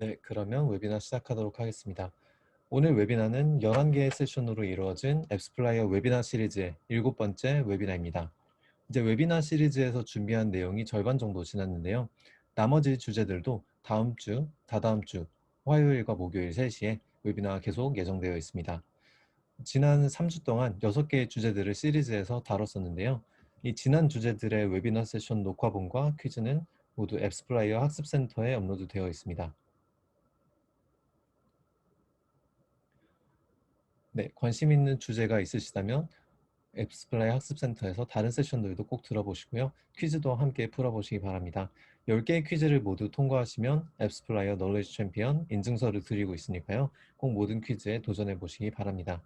네, 그러면 웨비나 시작하도록 하겠습니다. 오늘 웨비나는 11개의 세션으로 이루어진 앱스플라이어 웨비나 시리즈의 7번째 웨비나입니다. 이제 웨비나 시리즈에서 준비한 내용이 절반 정도 지났는데요. 나머지 주제들도 다음 주, 다다음 주, 화요일과 목요일 3시에 웨비나가 계속 예정되어 있습니다. 지난 3주 동안 6개의 주제들을 시리즈에서 다뤘었는데요. 이 지난 주제들의 웨비나 세션 녹화본과 퀴즈는 모두 앱스플라이어 학습센터에 업로드되어 있습니다. 네, 관심 있는 주제가 있으시다면 앱스플라이 학습센터에서 다른 세션들도 꼭 들어보시고요. 퀴즈도 함께 풀어보시기 바랍니다. 10개의 퀴즈를 모두 통과하시면 앱스플라이어 널리지 챔피언 인증서를 드리고 있으니까요. 꼭 모든 퀴즈에 도전해 보시기 바랍니다.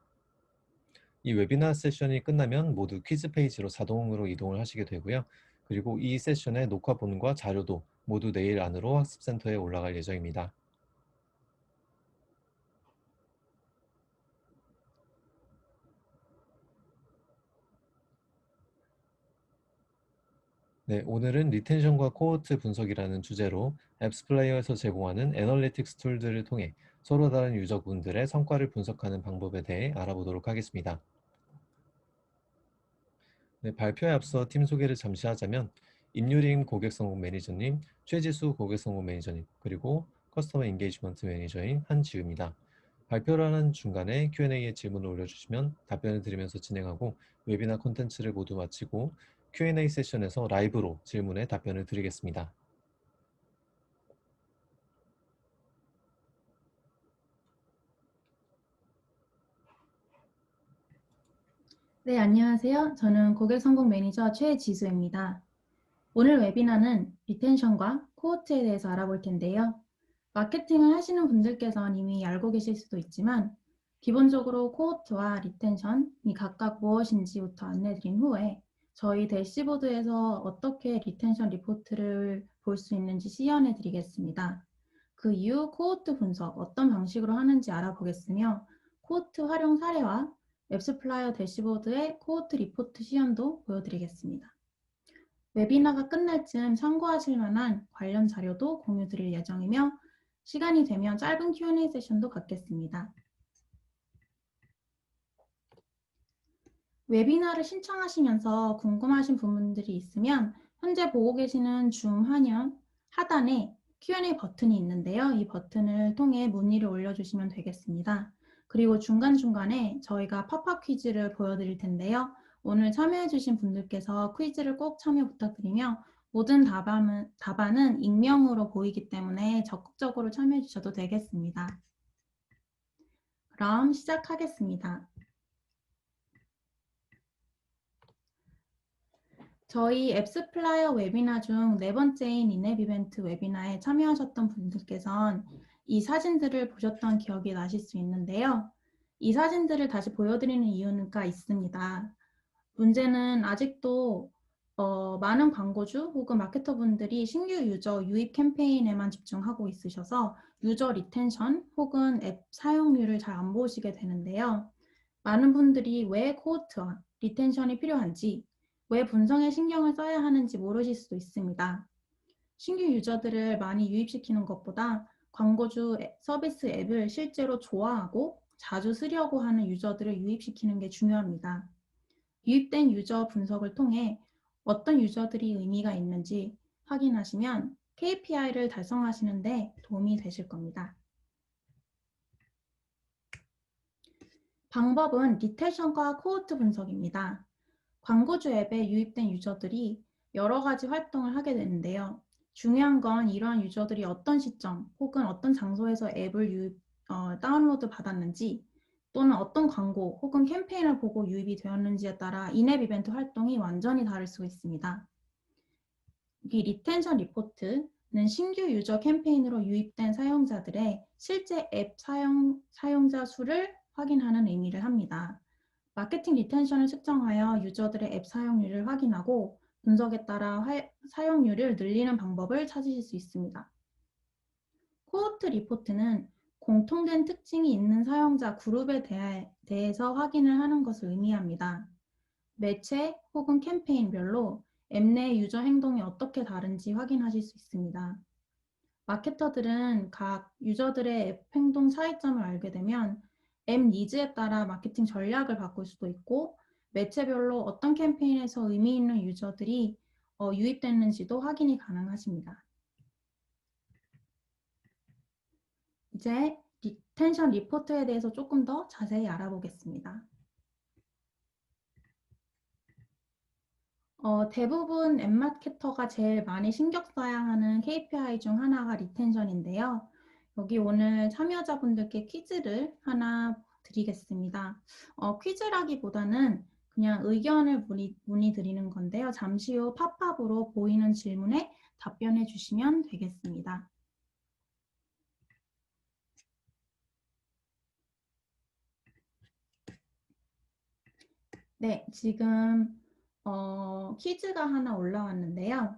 이 웨비나 세션이 끝나면 모두 퀴즈 페이지로 자동으로 이동을 하시게 되고요. 그리고 이 세션의 녹화본과 자료도 모두 내일 안으로 학습센터에 올라갈 예정입니다. 네, 오늘은 리텐션과 코호트 분석이라는 주제로 앱스플레이어에서 제공하는 애널리틱스 툴들을 통해 서로 다른 유저분들의 성과를 분석하는 방법에 대해 알아보도록 하겠습니다. 네, 발표에 앞서 팀 소개를 잠시 하자면 임유림 고객성공 매니저님, 최지수 고객성공 매니저님, 그리고 커스터머 인게이지먼트 매니저인 한지우입니다. 발표를 하는 중간에 Q&A에 질문을 올려주시면 답변을 드리면서 진행하고 웨비나 콘텐츠를 모두 마치고 Q&A 세션에서 라이브로 질문에 답변을 드리겠습니다. 네, 안녕하세요. 저는 고객 성공 매니저 최지수입니다. 오늘 웨비나는 리텐션과 코호트에 대해서 알아볼 텐데요. 마케팅을 하시는 분들께서는 이미 알고 계실 수도 있지만 기본적으로 코호트와 리텐션이 각각 무엇인지부터 안내드린 후에 저희 대시보드에서 어떻게 리텐션 리포트를 볼 수 있는지 시연해 드리겠습니다. 그 이후 코호트 분석 어떤 방식으로 하는지 알아보겠으며 코호트 활용 사례와 앱스플라이어 대시보드의 코호트 리포트 시연도 보여드리겠습니다. 웨비나가 끝날 즈음 참고하실 만한 관련 자료도 공유 드릴 예정이며 시간이 되면 짧은 Q&A 세션도 갖겠습니다. 웨비나를 신청하시면서 궁금하신 부분들이 있으면 현재 보고 계시는 줌 화면 하단에 Q&A 버튼이 있는데요. 이 버튼을 통해 문의를 올려주시면 되겠습니다. 그리고 중간중간에 저희가 팝업 퀴즈를 보여드릴 텐데요. 오늘 참여해주신 분들께서 퀴즈를 꼭 참여 부탁드리며 모든 답안은 익명으로 보이기 때문에 적극적으로 참여해주셔도 되겠습니다. 그럼 시작하겠습니다. 저희 앱스플라이어 웨비나 중 4번째인 인앱 이벤트 웨비나에 참여하셨던 분들께선 이 사진들을 보셨던 기억이 나실 수 있는데요. 이 사진들을 다시 보여드리는 이유가 있습니다. 문제는 아직도 많은 광고주 혹은 마케터분들이 신규 유저 유입 캠페인에만 집중하고 있으셔서 유저 리텐션 혹은 앱 사용률을 잘 안 보시게 되는데요. 많은 분들이 왜 코호트와 리텐션이 필요한지, 왜 분석에 신경을 써야 하는지 모르실 수도 있습니다. 신규 유저들을 많이 유입시키는 것보다 광고주 서비스 앱을 실제로 좋아하고 자주 쓰려고 하는 유저들을 유입시키는 게 중요합니다. 유입된 유저 분석을 통해 어떤 유저들이 의미가 있는지 확인하시면 KPI를 달성하시는 데 도움이 되실 겁니다. 방법은 리텐션과 코호트 분석입니다. 광고주 앱에 유입된 유저들이 여러 가지 활동을 하게 되는데요. 중요한 건 이러한 유저들이 어떤 시점 혹은 어떤 장소에서 앱을 다운로드 받았는지 또는 어떤 광고 혹은 캠페인을 보고 유입이 되었는지에 따라 인앱 이벤트 활동이 완전히 다를 수 있습니다. 이 리텐션 리포트는 신규 유저 캠페인으로 유입된 사용자들의 실제 앱 사용자 수를 확인하는 의미를 합니다. 마케팅 리텐션을 측정하여 유저들의 앱 사용률을 확인하고 분석에 따라 사용률을 늘리는 방법을 찾으실 수 있습니다. 코호트 리포트는 공통된 특징이 있는 사용자 그룹에 대해서 확인을 하는 것을 의미합니다. 매체 혹은 캠페인별로 앱 내 유저 행동이 어떻게 다른지 확인하실 수 있습니다. 마케터들은 각 유저들의 앱 행동 차이점을 알게 되면 앱 니즈에 따라 마케팅 전략을 바꿀 수도 있고 매체별로 어떤 캠페인에서 의미 있는 유저들이 유입됐는지도 확인이 가능하십니다. 이제 리텐션 리포트에 대해서 조금 더 자세히 알아보겠습니다. 대부분 앱마케터가 제일 많이 신경 써야 하는 KPI 중 하나가 리텐션인데요. 여기 오늘 참여자분들께 퀴즈를 하나 드리겠습니다. 퀴즈라기보다는 그냥 의견을 문의드리는 건데요. 잠시 후 팝업으로 보이는 질문에 답변해 주시면 되겠습니다. 네, 지금 퀴즈가 하나 올라왔는데요.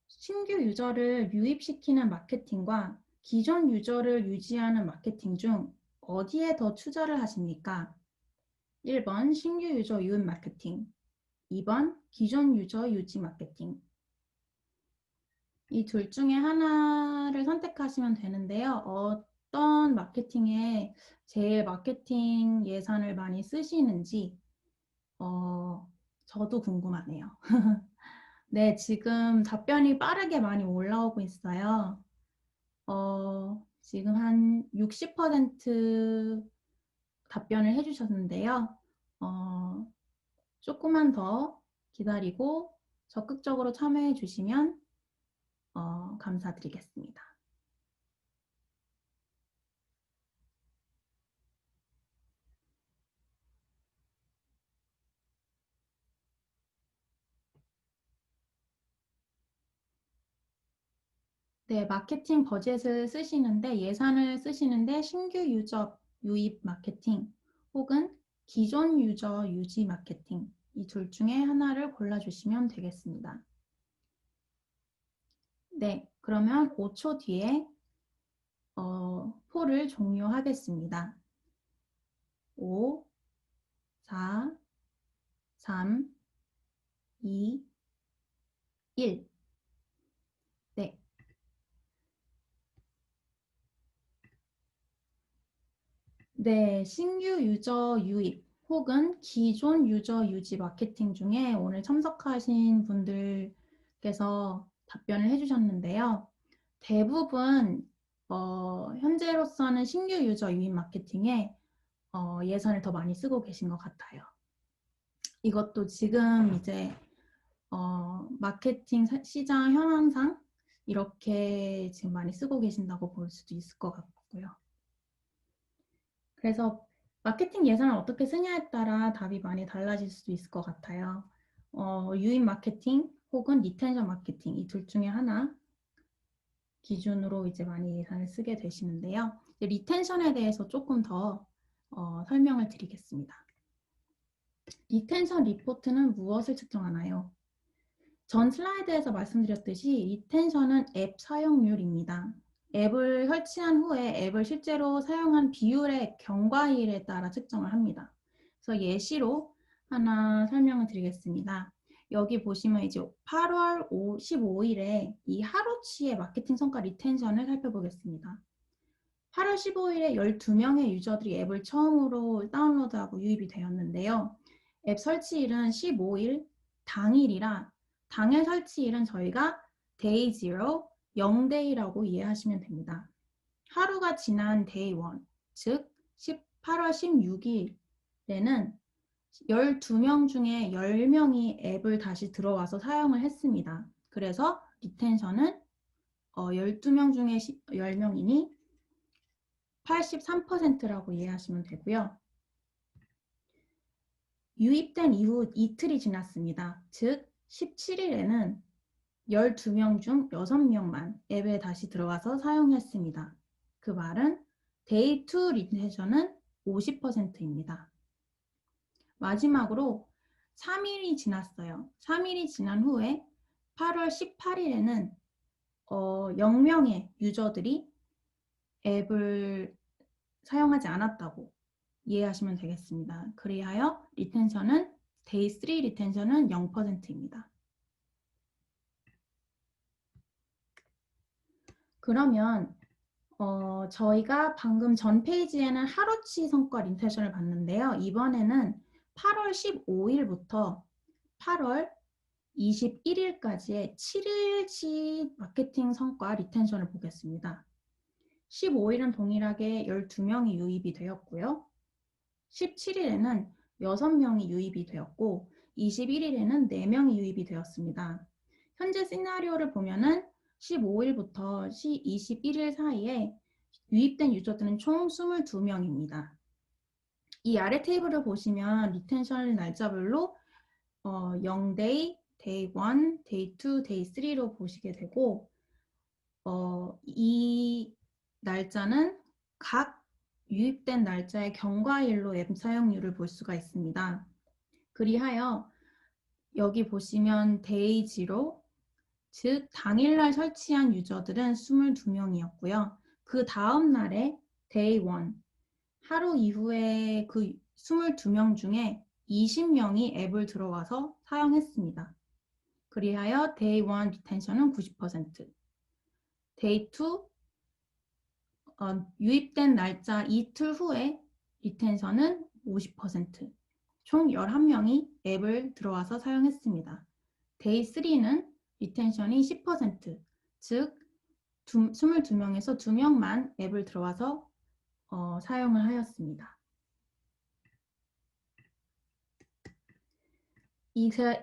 신규 유저를 유입시키는 마케팅과 기존 유저를 유지하는 마케팅 중 어디에 더 투자를 하십니까? 1번 신규 유저 유입 마케팅, 2번 기존 유저 유지 마케팅. 이 둘 중에 하나를 선택하시면 되는데요. 어떤 마케팅에 제일 마케팅 예산을 많이 쓰시는지 저도 궁금하네요. 네, 지금 답변이 빠르게 많이 올라오고 있어요. 지금 한 60% 답변을 해주셨는데요. 조금만 더 기다리고 적극적으로 참여해 주시면 감사드리겠습니다. 네, 마케팅 버젯을 쓰시는데 예산을 쓰시는데 신규 유저 유입 마케팅 혹은 기존 유저 유지 마케팅 이 둘 중에 하나를 골라주시면 되겠습니다. 네, 그러면 5초 뒤에 폴을 종료하겠습니다. 5, 4, 3, 2, 1. 네. 네, 신규 유저 유입 혹은 기존 유저 유지 마케팅 중에 오늘 참석하신 분들께서 답변을 해주셨는데요. 대부분 현재로서는 신규 유저 유입 마케팅에 예산을 더 많이 쓰고 계신 것 같아요. 이것도 지금 이제 마케팅 시장 현황상 이렇게 지금 많이 쓰고 계신다고 볼 수도 있을 것 같고요. 그래서 마케팅 예산을 어떻게 쓰냐에 따라 답이 많이 달라질 수도 있을 것 같아요. 유인 마케팅 혹은 리텐션 마케팅 이 둘 중에 하나 기준으로 이제 많이 예산을 쓰게 되시는데요. 리텐션에 대해서 조금 더 설명을 드리겠습니다. 리텐션 리포트는 무엇을 측정하나요? 전 슬라이드에서 말씀드렸듯이 리텐션은 앱 사용률입니다. 앱을 설치한 후에 앱을 실제로 사용한 비율의 경과일에 따라 측정을 합니다. 그래서 예시로 하나 설명을 드리겠습니다. 여기 보시면 이제 8월 15일에 이 하루치의 마케팅 성과 리텐션을 살펴보겠습니다. 8월 15일에 12명의 유저들이 앱을 처음으로 다운로드하고 유입이 되었는데요. 앱 설치일은 15일 당일이라 당일 설치일은 저희가 day 0, 0데이라고 이해하시면 됩니다. 하루가 지난 day 1, 즉 8월 16일에는 12명 중에 10명이 앱을 다시 들어와서 사용을 했습니다. 그래서 리텐션은 12명 중에 10명이니 83%라고 이해하시면 되고요. 유입된 이후 이틀이 지났습니다. 즉 17일에는 12명 중 6명만 앱에 다시 들어와서 사용했습니다. 그 말은 데이 2 리텐션은 50%입니다. 마지막으로 3일이 지났어요. 3일이 지난 후에 8월 18일에는 0명의 유저들이 앱을 사용하지 않았다고 이해하시면 되겠습니다. 그리하여 리텐션은 데이 3 리텐션은 0%입니다. 그러면 저희가 방금 전 페이지에는 하루치 성과 리텐션을 봤는데요. 이번에는 8월 15일부터 8월 21일까지의 7일치 마케팅 성과 리텐션을 보겠습니다. 15일은 동일하게 12명이 유입이 되었고요. 17일에는 6명이 유입이 되었고 21일에는 4명이 유입이 되었습니다. 현재 시나리오를 보면은 15일부터 21일 사이에 유입된 유저들은 총 22명입니다. 이 아래 테이블을 보시면 리텐션 날짜별로 0데이, 데이 1, 데이 2, 데이 3로 보시게 되고 이 날짜는 각 유입된 날짜의 경과일로 앱 사용률을 볼 수가 있습니다. 그리하여 여기 보시면 데이 0, 즉 당일날 설치한 유저들은 22명이었고요. 그 다음 날에 데이 1, 하루 이후에 그 22명 중에 20명이 앱을 들어와서 사용했습니다. 그리하여 데이 1 리텐션은 90%, 데이 2 유입된 날짜 이틀 후에 리텐션은 50%, 총 11명이 앱을 들어와서 사용했습니다. 데이 3는 리텐션이 10%, 즉 22명에서 2명만 앱을 들어와서 사용을 하였습니다.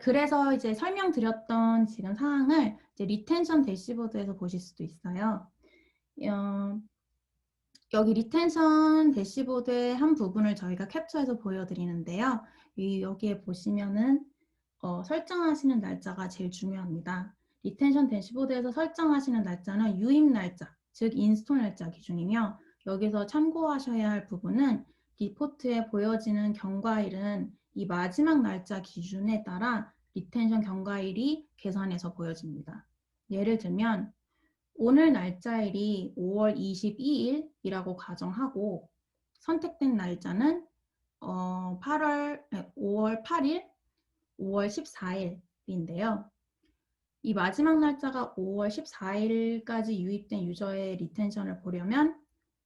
그래서 이제 설명드렸던 지금 사항을 이제 리텐션 대시보드에서 보실 수도 있어요. 여기 리텐션 대시보드의 한 부분을 저희가 캡처해서 보여드리는데요. 여기에 보시면은 설정하시는 날짜가 제일 중요합니다. 리텐션 대시보드에서 설정하시는 날짜는 유입 날짜, 즉 인스톨 날짜 기준이며 여기서 참고하셔야 할 부분은 리포트에 보여지는 경과일은 이 마지막 날짜 기준에 따라 리텐션 경과일이 계산해서 보여집니다. 예를 들면 오늘 날짜일이 5월 22일이라고 가정하고 선택된 날짜는 5월 8일, 5월 14일인데요. 이 마지막 날짜가 5월 14일까지 유입된 유저의 리텐션을 보려면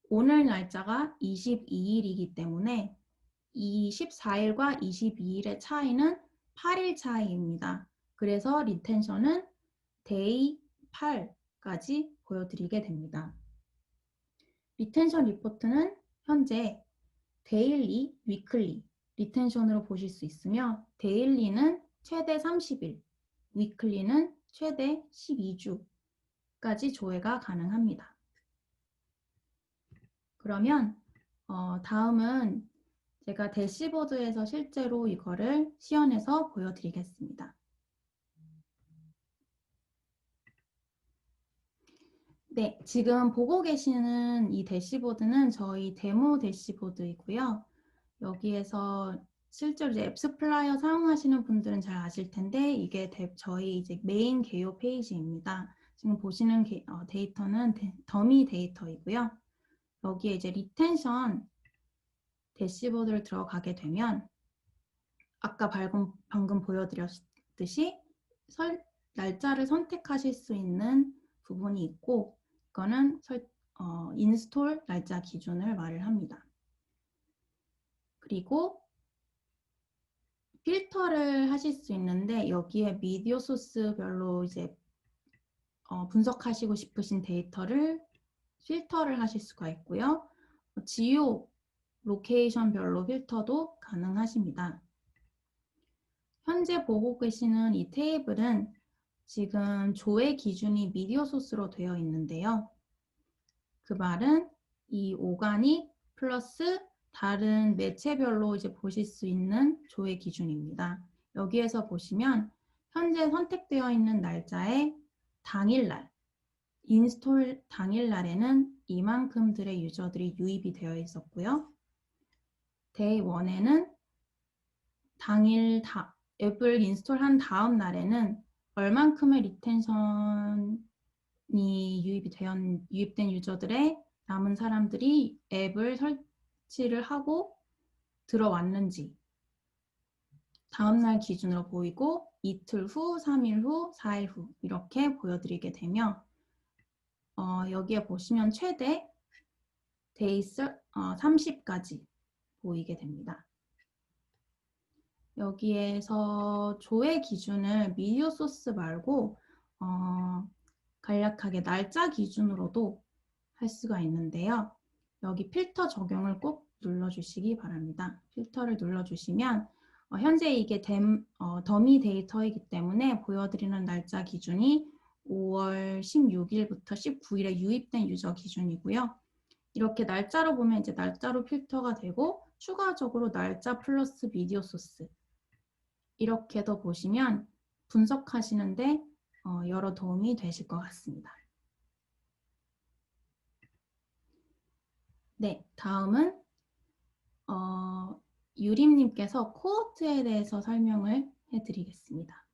오늘 날짜가 22일이기 때문에 이 14일과 22일의 차이는 8일 차이입니다. 그래서 리텐션은 데이 8까지 보여드리게 됩니다. 리텐션 리포트는 현재 데일리, 위클리 리텐션으로 보실 수 있으며 데일리는 최대 30일, 위클리는 최대 12주까지 조회가 가능합니다. 그러면 다음은 제가 대시보드에서 실제로 이거를 시연해서 보여드리겠습니다. 네, 지금 보고 계시는 이 대시보드는 저희 데모 대시보드이고요. 여기에서 실제로 이제 앱스플라이어 사용하시는 분들은 잘 아실 텐데 이게 저희 이제 메인 개요 페이지입니다. 지금 보시는 데이터는 더미 데이터이고요. 여기에 이제 리텐션 대시보드를 들어가게 되면 아까 방금 보여드렸듯이 날짜를 선택하실 수 있는 부분이 있고 이거는 인스톨 날짜 기준을 말을 합니다. 그리고 필터를 하실 수 있는데 여기에 미디어 소스별로 이제 분석하시고 싶으신 데이터를 필터를 하실 수가 있고요. 지오 로케이션별로 필터도 가능하십니다. 현재 보고 계시는 이 테이블은 지금 조회 기준이 미디어 소스로 되어 있는데요. 그 말은 이 오가닉 플러스 다른 매체별로 이제 보실 수 있는 조회 기준입니다. 여기에서 보시면 현재 선택되어 있는 날짜의 당일날, 인스톨 당일날에는 이만큼들의 유저들이 유입이 되어 있었고요. 데이 1에는 앱을 인스톨한 다음 날에는 얼만큼의 리텐션이 유입된 유저들의 남은 사람들이 앱을 설치를 하고 들어왔는지 다음날 기준으로 보이고 이틀 후, 3일 후, 4일 후 이렇게 보여드리게 되며 여기에 보시면 최대 데이스 30까지 보이게 됩니다. 여기에서 조회 기준을 미디어 소스 말고 간략하게 날짜 기준으로도 할 수가 있는데요. 여기 필터 적용을 꼭 눌러주시기 바랍니다. 필터를 눌러주시면 현재 이게 더미 데이터이기 때문에 보여드리는 날짜 기준이 5월 16일부터 19일에 유입된 유저 기준이고요. 이렇게 날짜로 보면 이제 날짜로 필터가 되고 추가적으로 날짜 플러스 미디어 소스 이렇게도 보시면 분석하시는데 여러 도움이 되실 것 같습니다. 네, 다음은 유림님께서 코호트에 대해서 설명을 해드리겠습니다.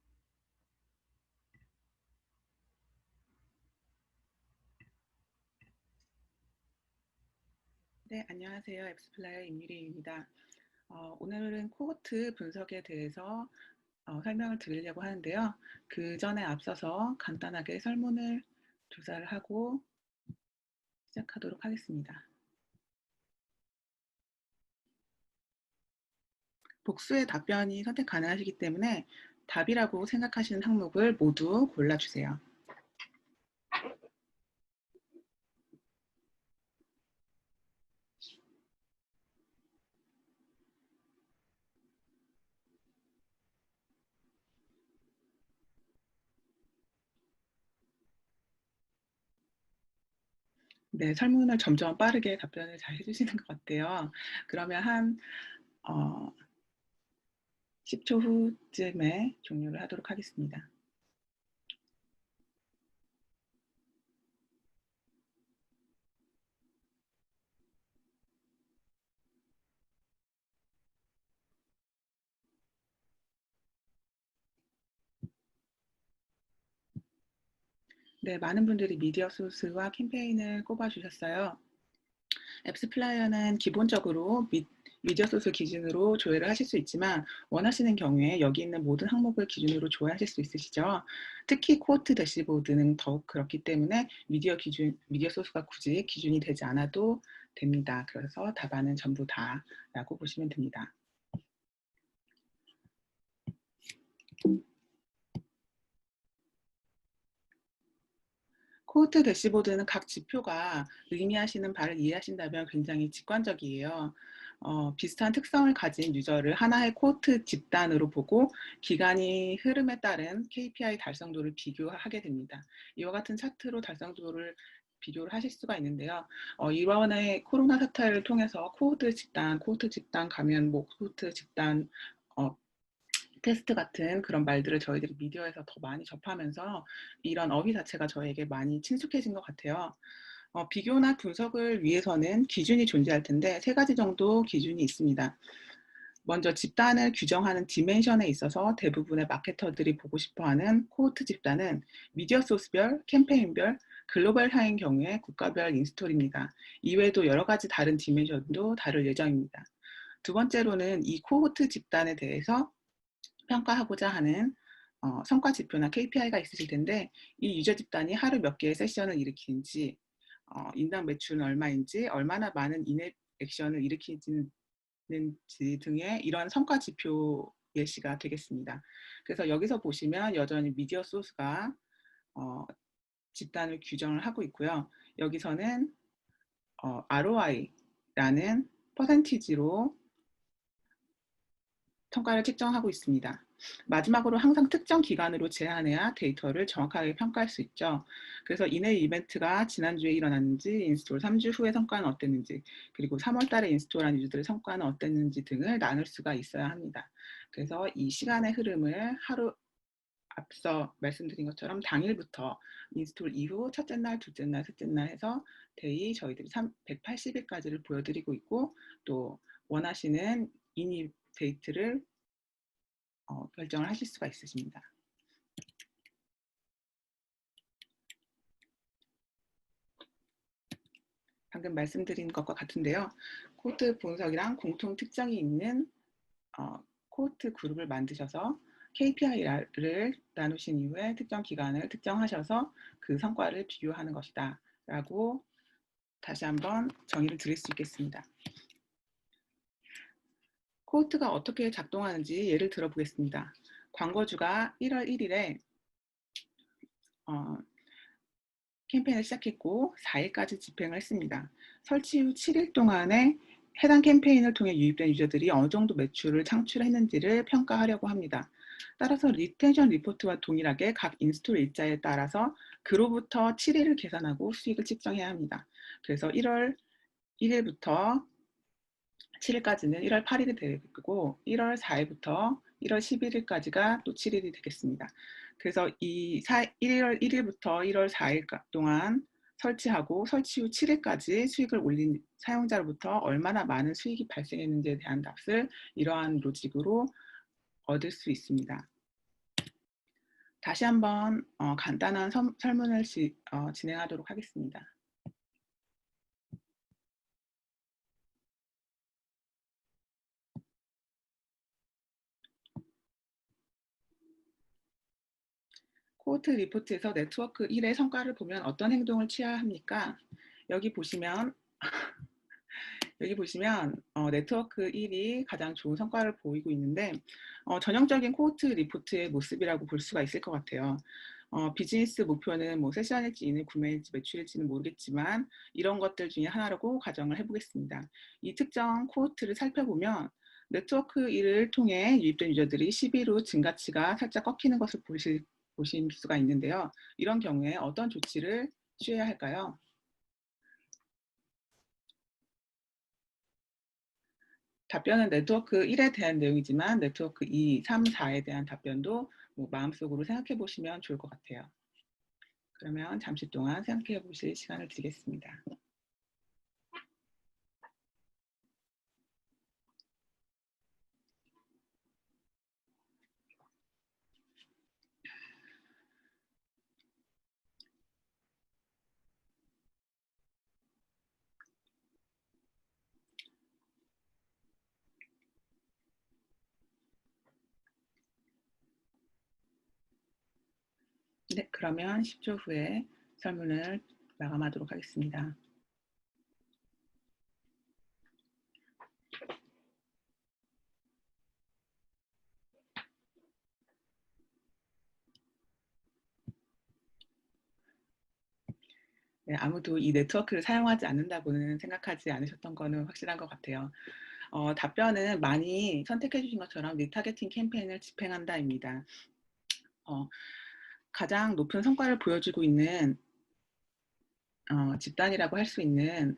네, 안녕하세요. 앱스플라이어 임유리입니다. 오늘은 코호트 분석에 대해서 설명을 드리려고 하는데요. 그 전에 앞서서 간단하게 설문을 조사를 하고 시작하도록 하겠습니다. 복수의 답변이 선택 가능하시기 때문에 답이라고 생각하시는 항목을 모두 골라주세요. 네, 설문을 점점 빠르게 답변을 잘 해주시는 것 같아요. 그러면 한 10초 후쯤에 종료를 하도록 하겠습니다. 네, 많은 분들이 미디어 소스와 캠페인을 꼽아주셨어요. 앱스플라이어는 기본적으로 미디어 소스 기준으로 조회를 하실 수 있지만 원하시는 경우에 여기 있는 모든 항목을 기준으로 조회하실 수 있으시죠. 특히 코호트 대시보드는 더욱 그렇기 때문에 미디어 소스가 굳이 기준이 되지 않아도 됩니다. 그래서 답안은 전부 다라고 보시면 됩니다. 코호트 대시보드는 각 지표가 의미하시는 바를 이해하신다면 굉장히 직관적이에요. 비슷한 특성을 가진 유저를 하나의 코호트 집단으로 보고 기간이 흐름에 따른 KPI 달성도를 비교하게 됩니다. 이와 같은 차트로 달성도를 비교를 하실 수가 있는데요. 이번에 코로나 사태를 통해서 코호트 집단 가면 코호트 집단 테스트 같은 그런 말들을 저희들이 미디어에서 더 많이 접하면서 이런 어휘 자체가 저에게 많이 친숙해진 것 같아요. 비교나 분석을 위해서는 기준이 존재할 텐데 3가지 정도 기준이 있습니다. 먼저 집단을 규정하는 디멘션에 있어서 대부분의 마케터들이 보고 싶어하는 코호트 집단은 미디어 소스별, 캠페인별, 글로벌화인 경우에 국가별 인스톨입니다. 이외에도 여러 가지 다른 디멘션도 다룰 예정입니다. 두 번째로는 이 코호트 집단에 대해서 평가하고자 하는 성과 지표나 KPI가 있으실 텐데 이 유저 집단이 하루 몇 개의 세션을 일으키는지 인당 매출은 얼마인지 얼마나 많은 인앱 액션을 일으키는지 등의 이러한 성과 지표 예시가 되겠습니다. 그래서 여기서 보시면 여전히 미디어 소스가 집단을 규정을 하고 있고요. 여기서는 ROI라는 퍼센티지로 성과를 측정하고 있습니다. 마지막으로 항상 특정 기간으로 제한해야 데이터를 정확하게 평가할 수 있죠. 그래서 이내 이벤트가 지난주에 일어났는지, 인스톨 3주 후의 성과는 어땠는지, 그리고 3월 달에 인스톨한 유저들의 성과는 어땠는지 등을 나눌 수가 있어야 합니다. 그래서 이 시간의 흐름을 하루 앞서 말씀드린 것처럼 당일부터 인스톨 이후 첫째 날, 둘째 날, 셋째 날 해서 데이 저희들이 180일까지를 보여드리고 있고 또 원하시는 인입 데이트를 결정을 하실 수가 있으십니다. 방금 말씀드린 것과 같은데요. 코호트 분석이랑 공통 특징이 있는 코호트 그룹을 만드셔서 KPI를 나누신 이후에 특정 기간을 특정하셔서 그 성과를 비교하는 것이다 라고 다시 한번 정의를 드릴 수 있겠습니다. 코호트가 어떻게 작동하는지 예를 들어보겠습니다. 광고주가 1월 1일에 캠페인을 시작했고 4일까지 집행을 했습니다. 설치 후 7일 동안에 해당 캠페인을 통해 유입된 유저들이 어느 정도 매출을 창출했는지를 평가하려고 합니다. 따라서 리텐션 리포트와 동일하게 각 인스톨 일자에 따라서 그로부터 7일을 계산하고 수익을 측정해야 합니다. 그래서 1월 1일부터 7일까지는 1월 8일이 되고 1월 4일부터 1월 11일까지가 또 7일이 되겠습니다. 그래서 1월 1일부터 1월 4일 동안 설치하고 설치 후 7일까지 수익을 올린 사용자로부터 얼마나 많은 수익이 발생했는지에 대한 값을 이러한 로직으로 얻을 수 있습니다. 다시 한번 간단한 설문을 진행하도록 하겠습니다. 코호트 리포트에서 네트워크 1의 성과를 보면 어떤 행동을 취해야 합니까? 여기 보시면 네트워크 1이 가장 좋은 성과를 보이고 있는데 전형적인 코호트 리포트의 모습이라고 볼 수가 있을 것 같아요. 비즈니스 목표는 뭐 세션일지 이내 구매일지 매출일지는 모르겠지만 이런 것들 중에 하나라고 가정을 해보겠습니다. 이 특정 코호트를 살펴보면 네트워크 1을 통해 유입된 유저들이 10일 후 증가치가 살짝 꺾이는 것을 보실 수가 있는데요. 이런 경우에 어떤 조치를 취해야 할까요? 답변은 네트워크 1에 대한 내용이지만 네트워크 2, 3, 4에 대한 답변도 마음속으로 생각해 보시면 좋을 것 같아요. 그러면 잠시 동안 생각해 보실 시간을 드리겠습니다. 네, 그러면 10초 후에 설문을 마감하도록 하겠습니다. 네, 아무도 이 네트워크를 사용하지 않는다고는 생각하지 않으셨던 거는 확실한 것 같아요. 답변은 많이 선택해 주신 것처럼 리타게팅 캠페인을 집행한다입니다. 가장 높은 성과를 보여주고 있는 집단이라고 할 수 있는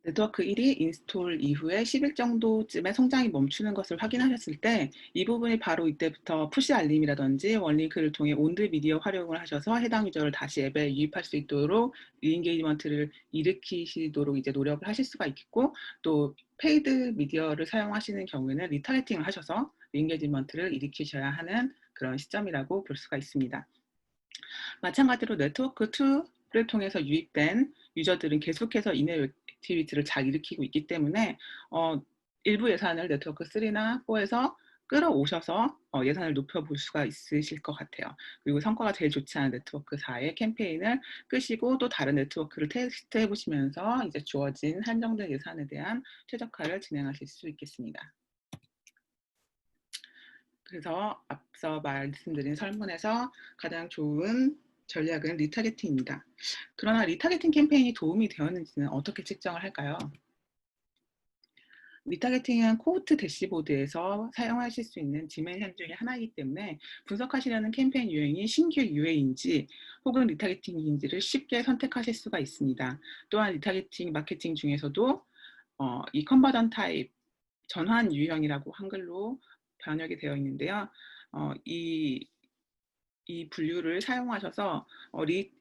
네트워크 1이 인스톨 이후에 10일 정도쯤에 성장이 멈추는 것을 확인하셨을 때 이 부분이 바로 이때부터 푸시 알림이라든지 원링크를 통해 온드 미디어 활용을 하셔서 해당 유저를 다시 앱에 유입할 수 있도록 리인게이지먼트를 일으키시도록 이제 노력을 하실 수가 있겠고, 또 페이드 미디어를 사용하시는 경우에는 리타게팅을 하셔서 리인게이지먼트를 일으키셔야 하는 그런 시점이라고 볼 수가 있습니다. 마찬가지로 네트워크 2를 통해서 유입된 유저들은 계속해서 이내 액티비티를 잘 일으키고 있기 때문에 일부 예산을 네트워크 3나 4에서 끌어오셔서 예산을 높여볼 수가 있으실 것 같아요. 그리고 성과가 제일 좋지 않은 네트워크 4의 캠페인을 끄시고 또 다른 네트워크를 테스트해 보시면서 이제 주어진 한정된 예산에 대한 최적화를 진행하실 수 있겠습니다. 그래서 앞서 말씀드린 설문에서 가장 좋은 전략은 리타게팅입니다. 그러나 리타게팅 캠페인이 도움이 되었는지는 어떻게 측정을 할까요? 리타게팅은 코호트 대시보드에서 사용하실 수 있는 디멘션 중에 하나이기 때문에 분석하시려는 캠페인 유형이 신규 UA인지 혹은 리타게팅인지를 쉽게 선택하실 수가 있습니다. 또한 리타게팅 마케팅 중에서도 이 컨버전 타입, 전환 유형이라고 한글로 번역이 되어 있는데요. 이 분류를 사용하셔서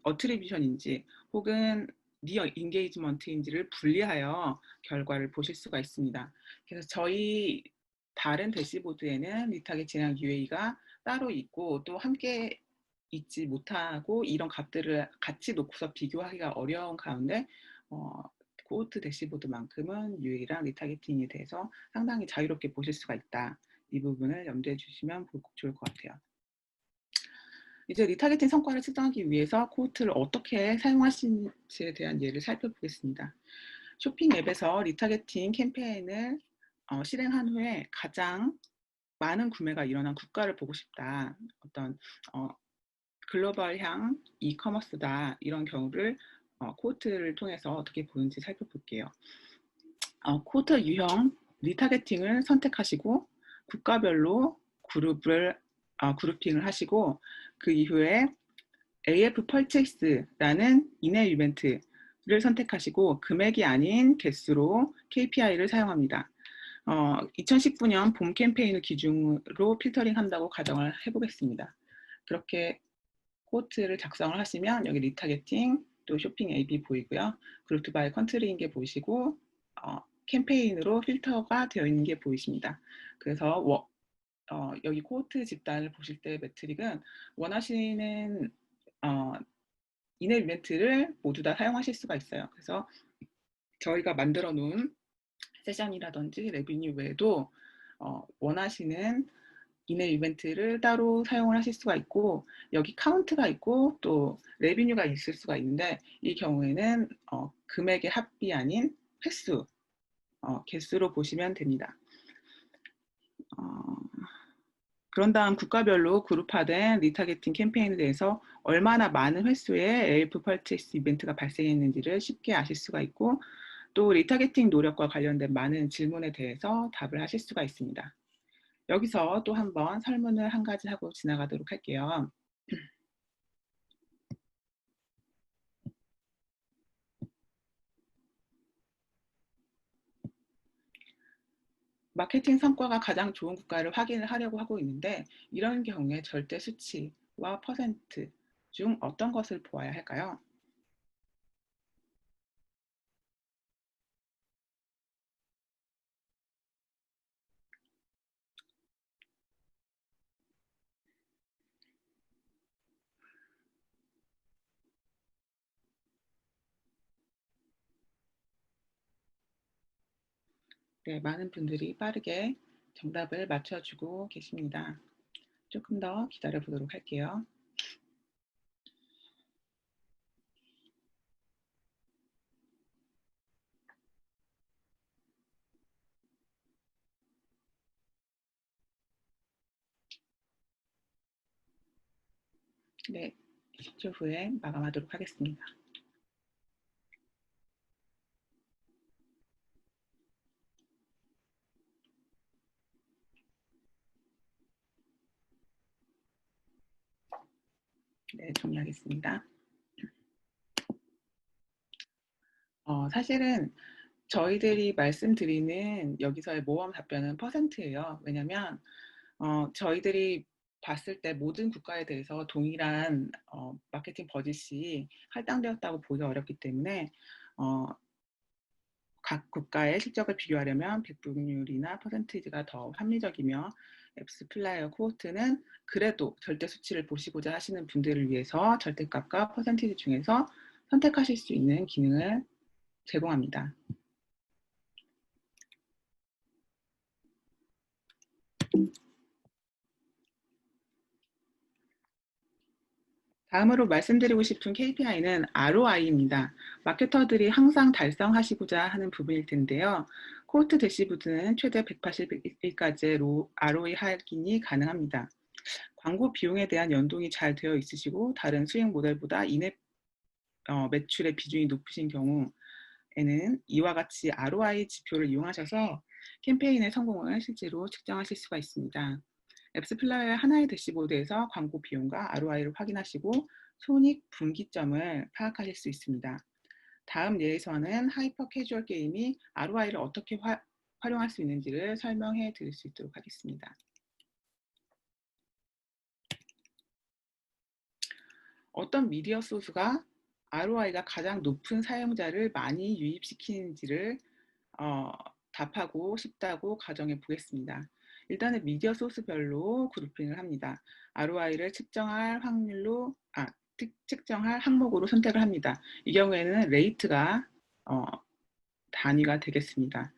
어트리뷰션인지 혹은 리인게이지먼트인지를 분리하여 결과를 보실 수가 있습니다. 그래서 저희 다른 대시보드에는 리타게팅이랑 UA가 따로 있고 또 함께 있지 못하고 이런 값들을 같이 놓고서 비교하기가 어려운 가운데 코호트 대시보드만큼은 UA랑 리타게팅에 대해서 상당히 자유롭게 보실 수가 있다. 이 부분을 염두에 주시면 좋을 것 같아요. 이제 리타게팅 성과를 측정하기 위해서 코호트를 어떻게 사용하시는지에 대한 예를 살펴보겠습니다. 쇼핑 앱에서 리타게팅 캠페인을 실행한 후에 가장 많은 구매가 일어난 국가를 보고 싶다. 어떤 글로벌향 이커머스다. 이런 경우를 코호트를 통해서 어떻게 보는지 살펴볼게요. 코호트 유형 리타게팅을 선택하시고 국가별로 그룹핑을 하시고 그 이후에 AF Purchase라는 이내 이벤트를 선택하시고 금액이 아닌 개수로 KPI를 사용합니다. 2019년 봄 캠페인을 기준으로 필터링 한다고 가정을 해보겠습니다. 그렇게 코호트를 작성을 하시면 여기 리타게팅 또 쇼핑 AB 보이고요. 그룹 투 바이 컨트리인 게 보이시고 캠페인으로 필터가 되어 있는 게 보이십니다. 그래서 여기 코호트 집단을 보실 때 매트릭은 원하시는 이내 이벤트를 모두 다 사용하실 수가 있어요. 그래서 저희가 만들어 놓은 세션이라든지 레비뉴 외에도 원하시는 이내 이벤트를 따로 사용을 하실 수가 있고 여기 카운트가 있고 또 레비뉴가 있을 수가 있는데 이 경우에는 금액의 합이 아닌 횟수, 개수로 보시면 됩니다. 그런 다음 국가별로 그룹화된 리타게팅 캠페인에 대해서 얼마나 많은 횟수의 AF 퍼체이스 이벤트가 발생했는지를 쉽게 아실 수가 있고 또 리타게팅 노력과 관련된 많은 질문에 대해서 답을 하실 수가 있습니다. 여기서 또 한번 설문을 한 가지 하고 지나가도록 할게요. 마케팅 성과가 가장 좋은 국가를 확인을 하려고 하고 있는데 이런 경우에 절대 수치와 퍼센트 중 어떤 것을 보아야 할까요? 네, 많은 분들이 빠르게 정답을 맞춰주고 계십니다. 조금 더 기다려 보도록 할게요. 네, 10초 후에 마감하도록 하겠습니다. 네, 정리하겠습니다. 사실은 저희들이 말씀드리는 여기서의 모험 답변은 퍼센트예요. 왜냐하면 저희들이 봤을 때 모든 국가에 대해서 동일한 마케팅 버짓이 할당되었다고 보기 어렵기 때문에 각 국가의 실적을 비교하려면 백분율이나 퍼센티지가 더 합리적이며 앱스플라이어 코호트는 그래도 절대 수치를 보시고자 하시는 분들을 위해서 절대값과 퍼센티지 중에서 선택하실 수 있는 기능을 제공합니다. 다음으로 말씀드리고 싶은 KPI는 ROI입니다. 마케터들이 항상 달성하시고자 하는 부분일 텐데요. 코호트 대시보드는 최대 180일까지의 ROI 할인이 가능합니다. 광고 비용에 대한 연동이 잘 되어 있으시고 다른 수익 모델보다 인앱 매출의 비중이 높으신 경우에는 이와 같이 ROI 지표를 이용하셔서 캠페인의 성공을 실제로 측정하실 수가 있습니다. 앱스플라이어의 하나의 대시보드에서 광고 비용과 ROI를 확인하시고 손익 분기점을 파악하실 수 있습니다. 다음 예에서는 하이퍼 캐주얼 게임이 ROI를 어떻게 활용할 수 있는지를 설명해 드릴 수 있도록 하겠습니다. 어떤 미디어 소스가 ROI가 가장 높은 사용자를 많이 유입시키는지를 답하고 싶다고 가정해 보겠습니다. 일단은 미디어 소스별로 그룹핑을 합니다. ROI를 측정할 측정할 항목으로 선택을 합니다. 이 경우에는 레이트가 단위가 되겠습니다.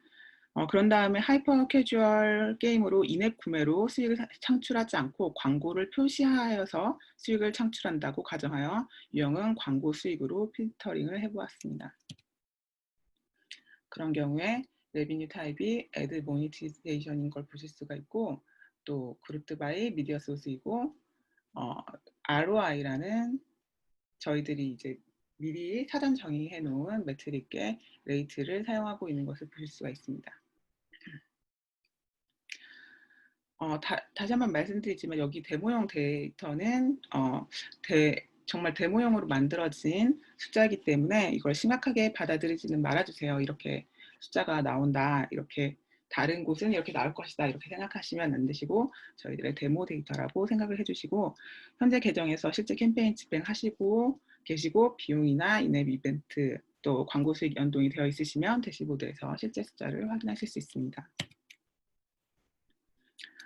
그런 다음에 하이퍼 캐주얼 게임으로 인앱 구매로 수익을 창출하지 않고 광고를 표시하여서 수익을 창출한다고 가정하여 유형은 광고 수익으로 필터링을 해보았습니다. 그런 경우에 레비뉴 타입이 애드 모니티제이션인 걸 보실 수가 있고, 또 그룹드 바이 미디어 소스이고, ROI라는 저희들이 이제 미리 사전 정의해 놓은 매트릭의 레이트를 사용하고 있는 것을 보실 수가 있습니다. 다시 한번 말씀드리지만 여기 데모용 데이터는 정말 데모용으로 만들어진 숫자이기 때문에 이걸 심각하게 받아들이지는 말아주세요. 이렇게 숫자가 나온다, 이렇게 다른 곳은 이렇게 나올 것이다, 이렇게 생각하시면 안 되시고 저희들의 데모 데이터라고 생각을 해주시고, 현재 계정에서 실제 캠페인 집행하시고 계시고 비용이나 인앱 이벤트 또 광고 수익 연동이 되어 있으시면 대시보드에서 실제 숫자를 확인하실 수 있습니다.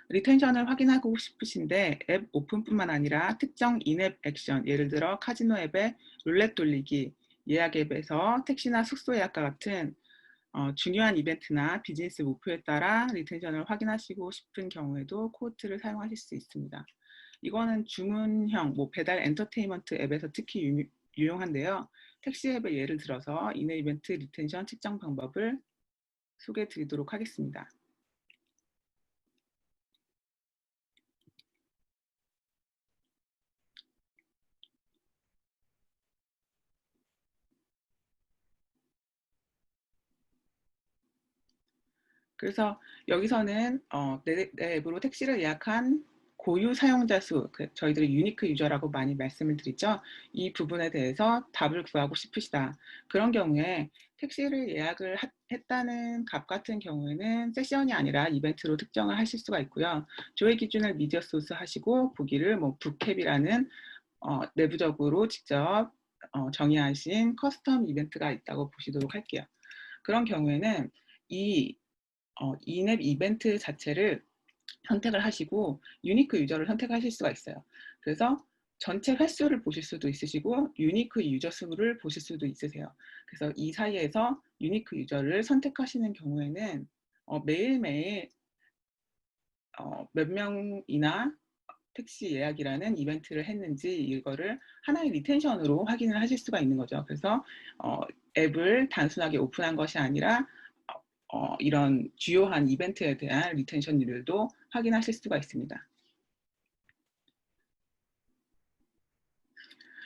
리텐션을 확인하고 싶으신데 앱 오픈뿐만 아니라 특정 인앱 액션, 예를 들어 카지노 앱의 룰렛 돌리기, 예약 앱에서 택시나 숙소 예약과 같은 중요한 이벤트나 비즈니스 목표에 따라 리텐션을 확인하시고 싶은 경우에도 코호트를 사용하실 수 있습니다. 이거는 주문형, 배달 엔터테인먼트 앱에서 특히 유용한데요. 택시 앱의 예를 들어서 인앱 이벤트 리텐션 측정 방법을 소개해 드리도록 하겠습니다. 그래서 여기서는 내 앱으로 택시를 예약한 고유 사용자 수, 저희들이 유니크 유저라고 많이 말씀을 드리죠. 이 부분에 대해서 답을 구하고 싶으시다. 그런 경우에 택시를 예약을 했다는 값 같은 경우에는 세션이 아니라 이벤트로 특정을 하실 수가 있고요. 조회 기준을 미디어 소스 하시고 보기를 북캡이라는 내부적으로 직접 정의하신 커스텀 이벤트가 있다고 보시도록 할게요. 그런 경우에는 인앱 이벤트 자체를 선택을 하시고 유니크 유저를 선택하실 수가 있어요. 그래서 전체 횟수를 보실 수도 있으시고 유니크 유저 수를 보실 수도 있으세요. 그래서 이 사이에서 유니크 유저를 선택하시는 경우에는 매일매일 몇 명이나 택시 예약이라는 이벤트를 했는지 이거를 하나의 리텐션으로 확인을 하실 수가 있는 거죠. 그래서 앱을 단순하게 오픈한 것이 아니라 이런 주요한 이벤트에 대한 리텐션율도 확인하실 수가 있습니다.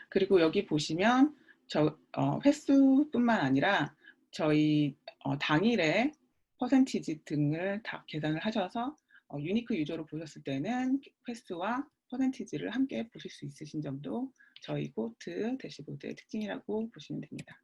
그리고 여기 보시면 횟수뿐만 아니라 저희 당일에 퍼센티지 등을 다 계산을 하셔서 유니크 유저로 보셨을 때는 횟수와 퍼센티지를 함께 보실 수 있으신 점도 저희 코호트 대시보드의 특징이라고 보시면 됩니다.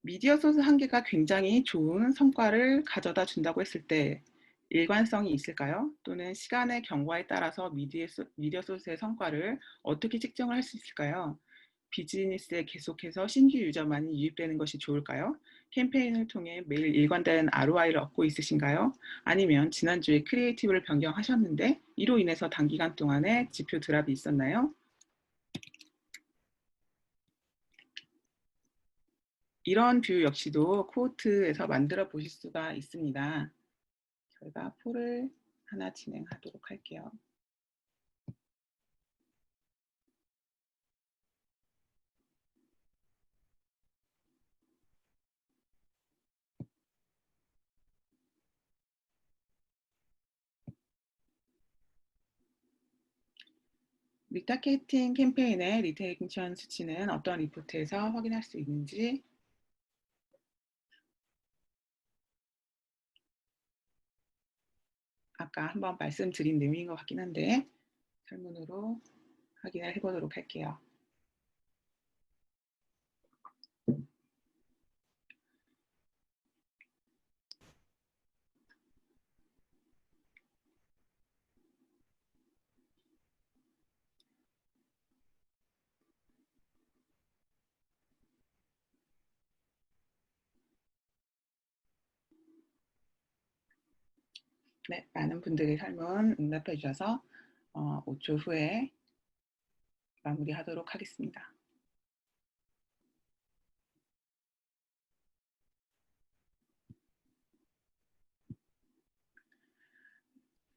미디어 소스 한 개가 굉장히 좋은 성과를 가져다 준다고 했을 때 일관성이 있을까요? 또는 시간의 경과에 따라서 미디어 소스의 성과를 어떻게 측정을 할 수 있을까요? 비즈니스에 계속해서 신규 유저만이 유입되는 것이 좋을까요? 캠페인을 통해 매일 일관된 ROI를 얻고 있으신가요? 아니면 지난주에 크리에이티브를 변경하셨는데 이로 인해서 단기간 동안에 지표 드랍이 있었나요? 이런 뷰 역시도 코호트에서 만들어 보실 수가 있습니다. 저희가 폴을 하나 진행하도록 할게요. 리타케팅 캠페인의 리텐션 수치는 어떤 리포트에서 확인할 수 있는지 아까 한번 말씀드린 내용인 것 같긴 한데 설문으로 확인을 해보도록 할게요. 네, 많은 분들이 설문 응답해 주셔서 5초 후에 마무리하도록 하겠습니다.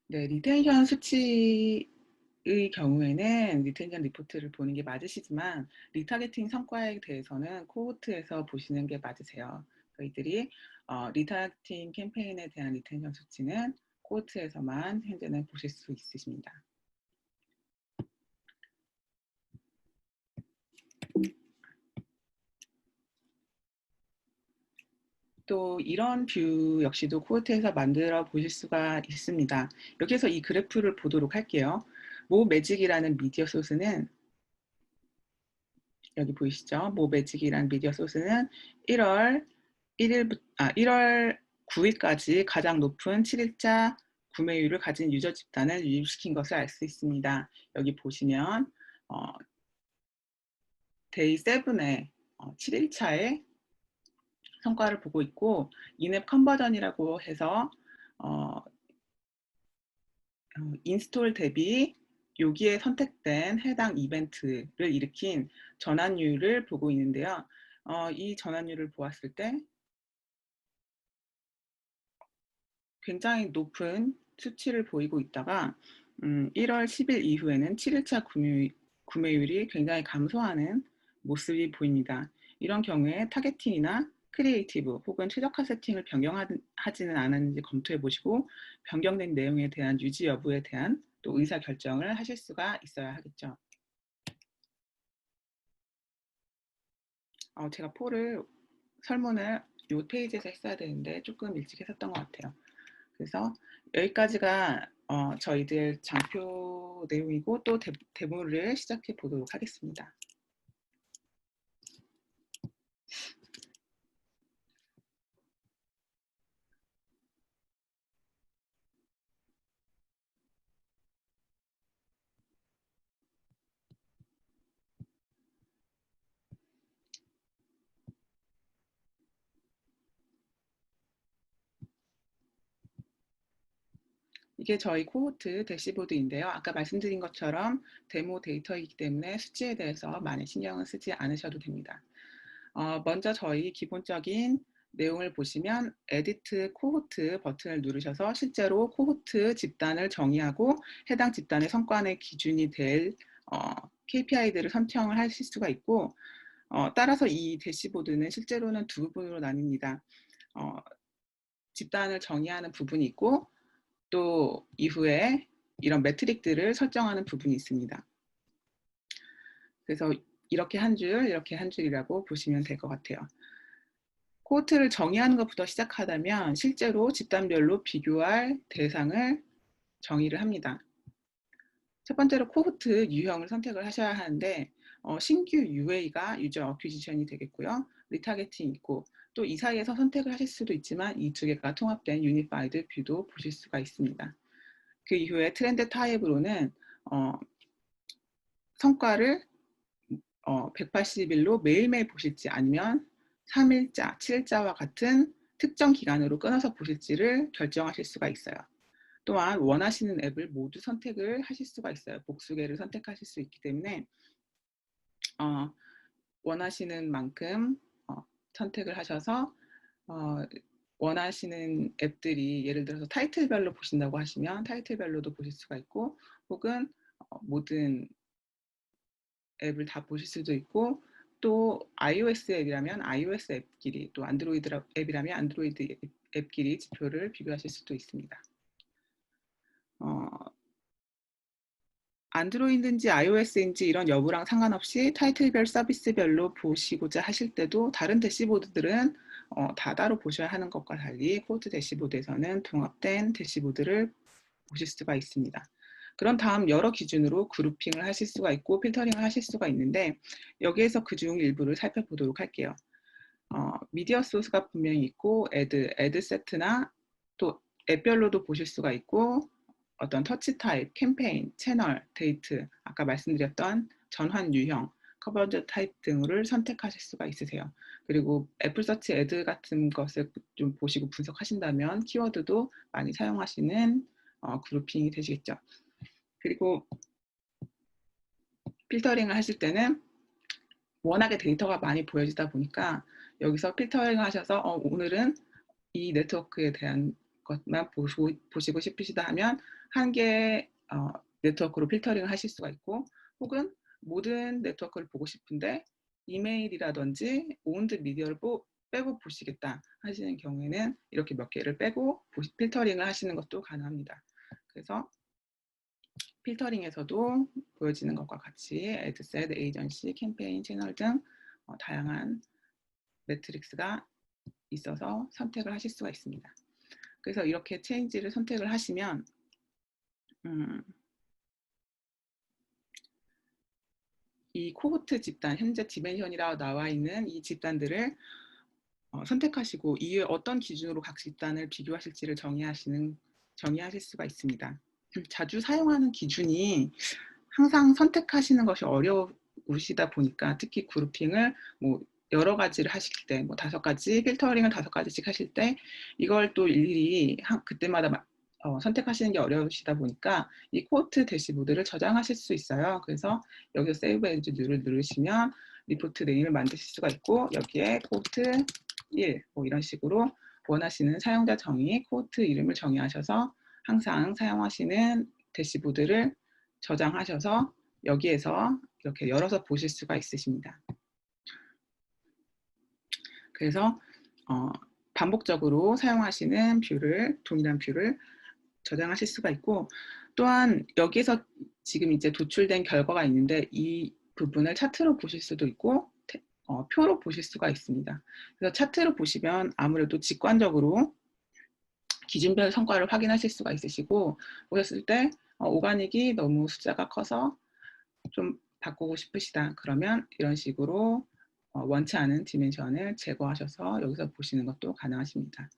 네, 리텐션 수치의 경우에는 리텐션 리포트를 보는 게 맞으시지만 리타겟팅 성과에 대해서는 코호트에서 보시는 게 맞으세요. 저희들이 리타겟팅 캠페인에 대한 리텐션 수치는 코호트에서만 현재는 보실 수 있으십니다. 또 이런 뷰 역시도 코호트에서 만들어 보실 수가 있습니다. 여기서 이 그래프를 보도록 할게요. 모매직이라는 미디어 소스는 여기 보이시죠? 모매직이라는 미디어 소스는 1월 9일까지 가장 높은 7일자 구매율을 가진 유저 집단을 유입시킨 것을 알 수 있습니다. 여기 보시면 데이 7의 7일차에 성과를 보고 있고 인앱 컨버전이라고 해서 인스톨 대비 여기에 선택된 해당 이벤트를 일으킨 전환율을 보고 있는데요. 이 전환율을 보았을 때 굉장히 높은 수치를 보이고 있다가 1월 10일 이후에는 7일차 구매율이 굉장히 감소하는 모습이 보입니다. 이런 경우에 타겟팅이나 크리에이티브 혹은 최적화 세팅을 변경하지는 않았는지 검토해 보시고 변경된 내용에 대한 유지 여부에 대한 또 의사 결정을 하실 수가 있어야 하겠죠. 제가 설문을 이 페이지에서 했어야 되는데 조금 일찍 했었던 것 같아요. 그래서 여기까지가 저희들 장표 내용이고 또 데모를 시작해 보도록 하겠습니다. 이게 저희 코호트 대시보드인데요. 아까 말씀드린 것처럼 데모 데이터이기 때문에 수치에 대해서 많이 신경을 쓰지 않으셔도 됩니다. 먼저 저희 기본적인 내용을 보시면 에디트 코호트 버튼을 누르셔서 실제로 코호트 집단을 정의하고 해당 집단의 성과의 기준이 될 KPI들을 선정을 하실 수가 있고 따라서 이 대시보드는 실제로는 두 부분으로 나뉩니다. 집단을 정의하는 부분이 있고 또 이후에 이런 매트릭들을 설정하는 부분이 있습니다. 그래서 이렇게 한 줄, 이렇게 한 줄이라고 보시면 될 것 같아요. 코호트를 정의하는 것부터 시작하다면 실제로 집단별로 비교할 대상을 정의를 합니다. 첫 번째로 코호트 유형을 선택을 하셔야 하는데 신규 UA가 유저 어퀴지션이 되겠고요. 리타겟팅 있고 또 이 사이에서 선택을 하실 수도 있지만 이 두 개가 통합된 유니파이드 뷰도 보실 수가 있습니다. 그 이후에 트렌드 타입으로는 성과를 180일로 매일매일 보실지 아니면 3일자, 7일자와 같은 특정 기간으로 끊어서 보실지를 결정하실 수가 있어요. 또한 원하시는 앱을 모두 선택을 하실 수가 있어요. 복수개를 선택하실 수 있기 때문에 원하시는 만큼 선택을 하셔서 원하시는 앱들이 예를 들어서 타이틀별로 보신다고 하시면 타이틀별로도 보실 수가 있고 혹은 모든 앱을 다 보실 수도 있고 또 iOS 앱이라면 iOS 앱끼리 또 안드로이드 앱이라면 안드로이드 앱끼리 지표를 비교하실 수도 있습니다. 안드로이드인지 iOS인지 이런 여부랑 상관없이 타이틀별 서비스별로 보시고자 하실 때도 다른 대시보드들은 다 따로 보셔야 하는 것과 달리 코호트 대시보드에서는 통합된 대시보드를 보실 수가 있습니다. 그런 다음 여러 기준으로 그룹핑을 하실 수가 있고 필터링을 하실 수가 있는데 여기에서 그중 일부를 살펴보도록 할게요. 미디어 소스가 분명히 있고 애드 세트나 또 앱별로도 보실 수가 있고 어떤 터치 타입, 캠페인, 채널, 데이트, 아까 말씀드렸던 전환 유형, 커버드 타입 등을 선택하실 수가 있으세요. 그리고 애플 서치 애드 같은 것을 좀 보시고 분석하신다면 키워드도 많이 사용하시는 그룹핑이 되시겠죠. 그리고 필터링을 하실 때는 워낙에 데이터가 많이 보여지다 보니까 여기서 필터링 하셔서 오늘은 이 네트워크에 대한 것만 보시고 싶으시다 하면 한 개의 네트워크로 필터링을 하실 수가 있고, 혹은 모든 네트워크를 보고 싶은데 이메일이라든지 온드 미디어를 빼고 보시겠다 하시는 경우에는 이렇게 몇 개를 빼고 필터링을 하시는 것도 가능합니다. 그래서 필터링에서도 보여지는 것과 같이 애드셋, 에이전시, 캠페인, 채널 등 다양한 매트릭스가 있어서 선택을 하실 수가 있습니다. 그래서 이렇게 체인지를 선택을 하시면 이 코호트 집단, 현재 디멘션이라고 나와 있는 이 집단들을 선택하시고 이에 어떤 기준으로 각 집단을 비교하실지를 정의하실 수가 있습니다. 자주 사용하는 기준이 항상 선택하시는 것이 어려우시다 보니까, 특히 그룹핑을 뭐 여러 가지를 하실 때, 뭐 5가지, 필터링을 5가지씩 하실 때 이걸 또 일일이 그때마다 선택하시는 게 어려우시다 보니까 이 코호트 대시보드를 저장하실 수 있어요. 그래서 여기서 세이브 에즈 뉴를 누르시면 리포트 네임을 만드실 수가 있고, 여기에 코호트 1, 뭐 이런 식으로 원하시는 사용자 정의, 코호트 이름을 정의하셔서 항상 사용하시는 대시보드를 저장하셔서 여기에서 이렇게 열어서 보실 수가 있으십니다. 그래서 반복적으로 사용하시는 동일한 뷰를 저장하실 수가 있고, 또한 여기에서 지금 이제 도출된 결과가 있는데 이 부분을 차트로 보실 수도 있고 표로 보실 수가 있습니다. 그래서 차트로 보시면 아무래도 직관적으로 기준별 성과를 확인하실 수가 있으시고, 보셨을 때 오가닉이 너무 숫자가 커서 좀 바꾸고 싶으시다 그러면 이런 식으로 원치 않은 디멘션을 제거하셔서 여기서 보시는 것도 가능하십니다.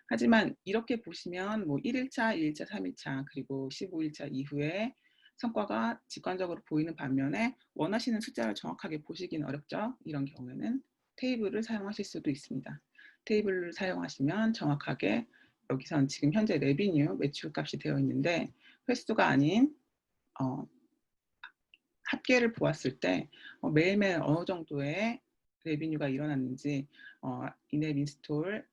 하지만 이렇게 보시면 뭐 1일차, 2일차, 3일차 그리고 15일차 이후에 성과가 직관적으로 보이는 반면에 원하시는 숫자를 정확하게 보시기는 어렵죠. 이런 경우에는 테이블을 사용하실 수도 있습니다. 테이블을 사용하시면 정확하게 여기선 지금 현재 레비뉴 매출 값이 되어 있는데 횟수가 아닌 합계를 보았을 때 매일매일 어느 정도의 레비뉴가 일어났는지, 인앱 인스톨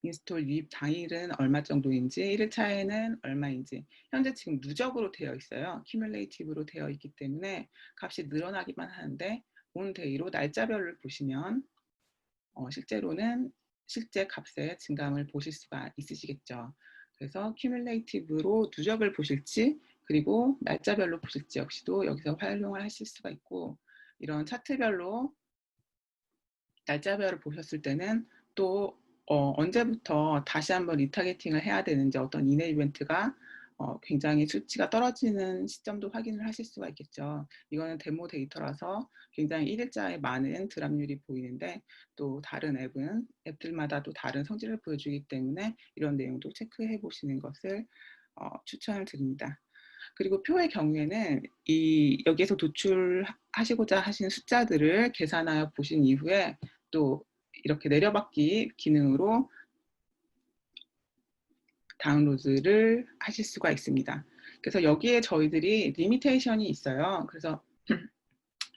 유입 당일은 얼마 정도인지, 1일차에는 얼마인지, 현재 지금 누적으로 되어 있어요. 큐뮬레이티브로 되어 있기 때문에 값이 늘어나기만 하는데 온데이로 날짜별을 보시면 실제로는 실제 값의 증감을 보실 수가 있으시겠죠. 그래서 큐뮬레이티브로 누적을 보실지 그리고 날짜별로 보실지 역시도 여기서 활용을 하실 수가 있고, 이런 차트별로 날짜별을 보셨을 때는 또 언제부터 다시 한번 리타겟팅을 해야 되는지, 어떤 이내 이벤트가 굉장히 수치가 떨어지는 시점도 확인을 하실 수가 있겠죠. 이거는 데모 데이터라서 굉장히 1일자에 많은 드랍률이 보이는데, 또 다른 앱들마다 또 다른 성질을 보여주기 때문에 이런 내용도 체크해 보시는 것을 추천을 드립니다. 그리고 표의 경우에는 여기에서 도출하시고자 하신 숫자들을 계산하여 보신 이후에 또 이렇게 내려받기 기능으로 다운로드를 하실 수가 있습니다. 그래서 여기에 저희들이 리미테이션이 있어요. 그래서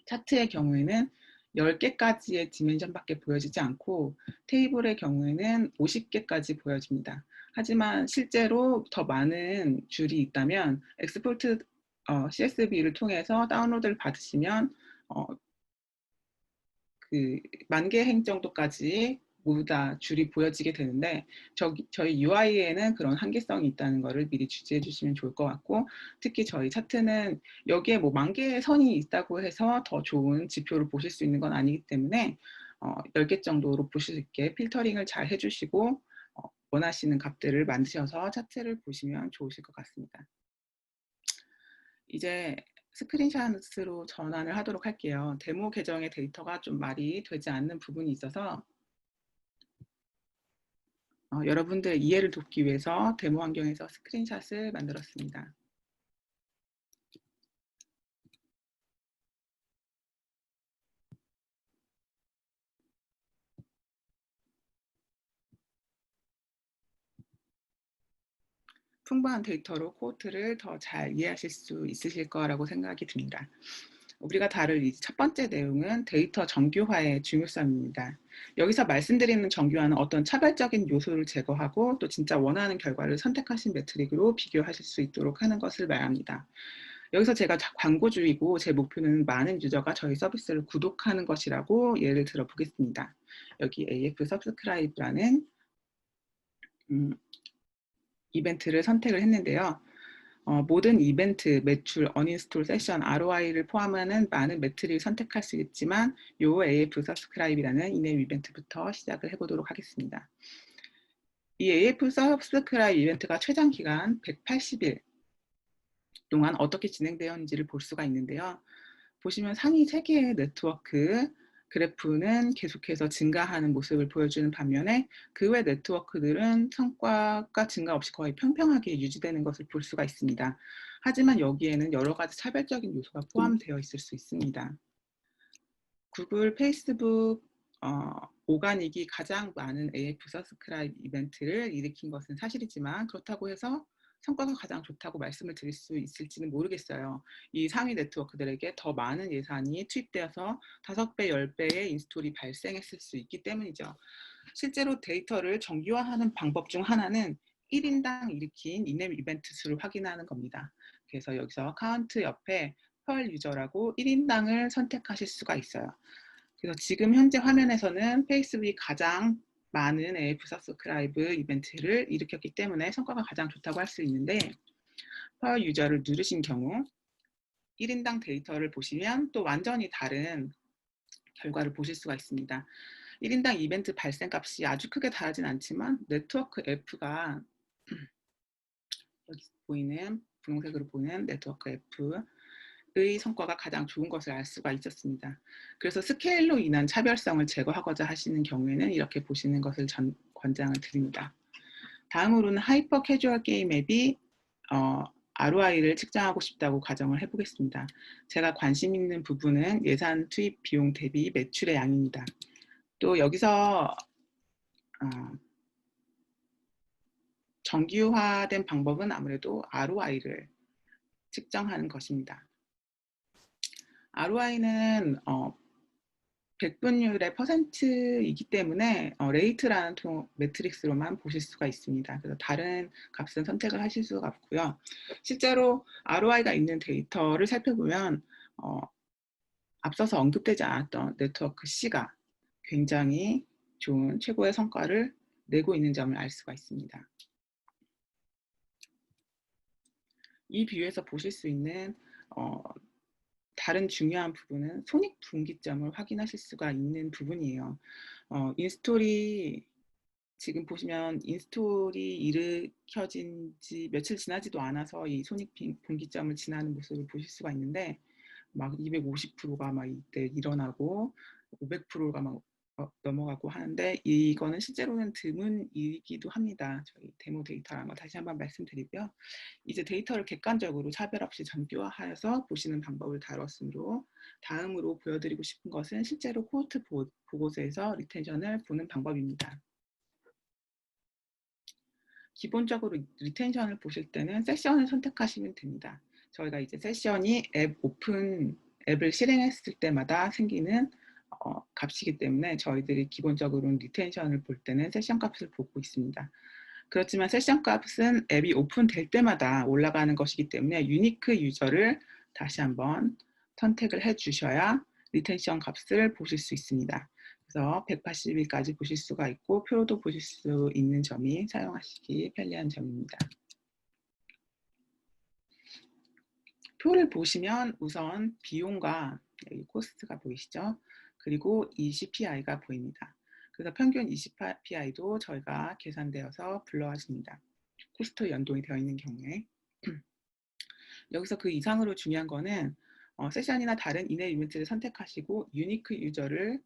차트의 경우에는 10개까지의 디멘션밖에 보여지지 않고 테이블의 경우에는 50개까지 보여집니다. 하지만 실제로 더 많은 줄이 있다면 엑스포트 CSV를 통해서 다운로드를 받으시면 그 10,000개 행 정도까지 모두 다 줄이 보여지게 되는데, 저희 UI에는 그런 한계성이 있다는 것을 미리 주지해 주시면 좋을 것 같고, 특히 저희 차트는 여기에 뭐 10,000개의 선이 있다고 해서 더 좋은 지표를 보실 수 있는 건 아니기 때문에 10개 정도로 보실 수 있게 필터링을 잘 해주시고 원하시는 값들을 만드셔서 차트를 보시면 좋으실 것 같습니다. 이제 스크린샷으로 전환을 하도록 할게요. 데모 계정의 데이터가 좀 말이 되지 않는 부분이 있어서 여러분들의 이해를 돕기 위해서 데모 환경에서 스크린샷을 만들었습니다. 풍부한 데이터로 코호트를 더 잘 이해하실 수 있으실 거라고 생각이 듭니다. 우리가 다룰 이 첫 번째 내용은 데이터 정규화의 중요성입니다. 여기서 말씀드리는 정규화는 어떤 차별적인 요소를 제거하고 또 진짜 원하는 결과를 선택하신 매트릭으로 비교하실 수 있도록 하는 것을 말합니다. 여기서 제가 광고주이고 제 목표는 많은 유저가 저희 서비스를 구독하는 것이라고 예를 들어 보겠습니다. 여기 AF Subscribe라는 이벤트를 선택을 했는데요. 모든 이벤트, 매출, 어인스톨 세션, ROI를 포함하는 많은 매트릭을 선택할 수 있지만 이 AF Subscribe이라는 이메일 이벤트부터 시작을 해보도록 하겠습니다. 이 AF Subscribe 이벤트가 최장 기간 180일 동안 어떻게 진행되었는지를 볼 수가 있는데요. 보시면 상위 3개의 네트워크 그래프는 계속해서 증가하는 모습을 보여주는 반면에 그 외 네트워크들은 성과가 증가 없이 거의 평평하게 유지되는 것을 볼 수가 있습니다. 하지만 여기에는 여러 가지 차별적인 요소가 포함되어 있을 수 있습니다. 구글, 페이스북, 오가닉이 가장 많은 AF 서브스크라이브 이벤트를 일으킨 것은 사실이지만 그렇다고 해서 성과가 가장 좋다고 말씀을 드릴 수 있을지는 모르겠어요. 이 상위 네트워크들에게 더 많은 예산이 투입되어서 5배, 10배의 인스톨이 발생했을 수 있기 때문이죠. 실제로 데이터를 정규화하는 방법 중 하나는 1인당 일으킨 이네 이벤트 수를 확인하는 겁니다. 그래서 여기서 카운트 옆에 per 유저라고 1인당을 선택하실 수가 있어요. 그래서 지금 현재 화면에서는 페이스북이 가장 많은 AF 서브스크라이브 이벤트를 일으켰기 때문에 성과가 가장 좋다고 할 수 있는데 per 유저를 누르신 경우 1인당 데이터를 보시면 또 완전히 다른 결과를 보실 수가 있습니다. 1인당 이벤트 발생 값이 아주 크게 다르진 않지만 네트워크 F가 여기 보이는 분홍색으로 보이는 네트워크 F의 성과가 가장 좋은 것을 알 수가 있었습니다. 그래서 스케일로 인한 차별성을 제거하고자 하시는 경우에는 이렇게 보시는 것을 권장을 드립니다. 다음으로는 하이퍼 캐주얼 게임 앱이 ROI를 측정하고 싶다고 가정을 해보겠습니다. 제가 관심 있는 부분은 예산 투입 비용 대비 매출의 양입니다. 또 여기서 정규화된 방법은 아무래도 ROI를 측정하는 것입니다. ROI는 백분율의 퍼센트이기 때문에 레이트라는 매트릭스로만 보실 수가 있습니다. 그래서 다른 값은 선택을 하실 수가 없고요. 실제로 ROI가 있는 데이터를 살펴보면 앞서서 언급되지 않았던 네트워크 C가 굉장히 좋은 최고의 성과를 내고 있는 점을 알 수가 있습니다. 이 뷰에서 보실 수 있는 다른 중요한 부분은 손익 분기점을 확인하실 수가 있는 부분이에요. 인스톨이 지금 보시면 인스톨이 일으켜진 지 며칠 지나지도 않아서 이 손익 분기점을 지나는 모습을 보실 수가 있는데 막 250%가 막 이때 일어나고 500%가 막 넘어가고 하는데 이거는 실제로는 드문 일이기도 합니다. 저희 데모 데이터라는 거 다시 한번 말씀드리고요. 이제 데이터를 객관적으로 차별 없이 정교화하여서 보시는 방법을 다뤘으므로 다음으로 보여드리고 싶은 것은 실제로 코호트 보고서에서 리텐션을 보는 방법입니다. 기본적으로 리텐션을 보실 때는 세션을 선택하시면 됩니다. 저희가 이제 세션이 앱을 실행했을 때마다 생기는 값이기 때문에 저희들이 기본적으로는 리텐션을 볼 때는 세션 값을 보고 있습니다. 그렇지만 세션 값은 앱이 오픈될 때마다 올라가는 것이기 때문에 유니크 유저를 다시 한번 선택을 해 주셔야 리텐션 값을 보실 수 있습니다. 그래서 180일까지 보실 수가 있고 표로도 보실 수 있는 점이 사용하시기 편리한 점입니다. 표를 보시면 우선 비용과 여기 코스트가 보이시죠? 그리고 이 CPI가 보입니다. 그래서 평균 20PI도 저희가 계산되어서 불러왔습니다. 코스트 연동이 되어 있는 경우에 여기서 그 이상으로 중요한 거는 세션이나 다른 이메일 이벤트를 선택하시고 유니크 유저를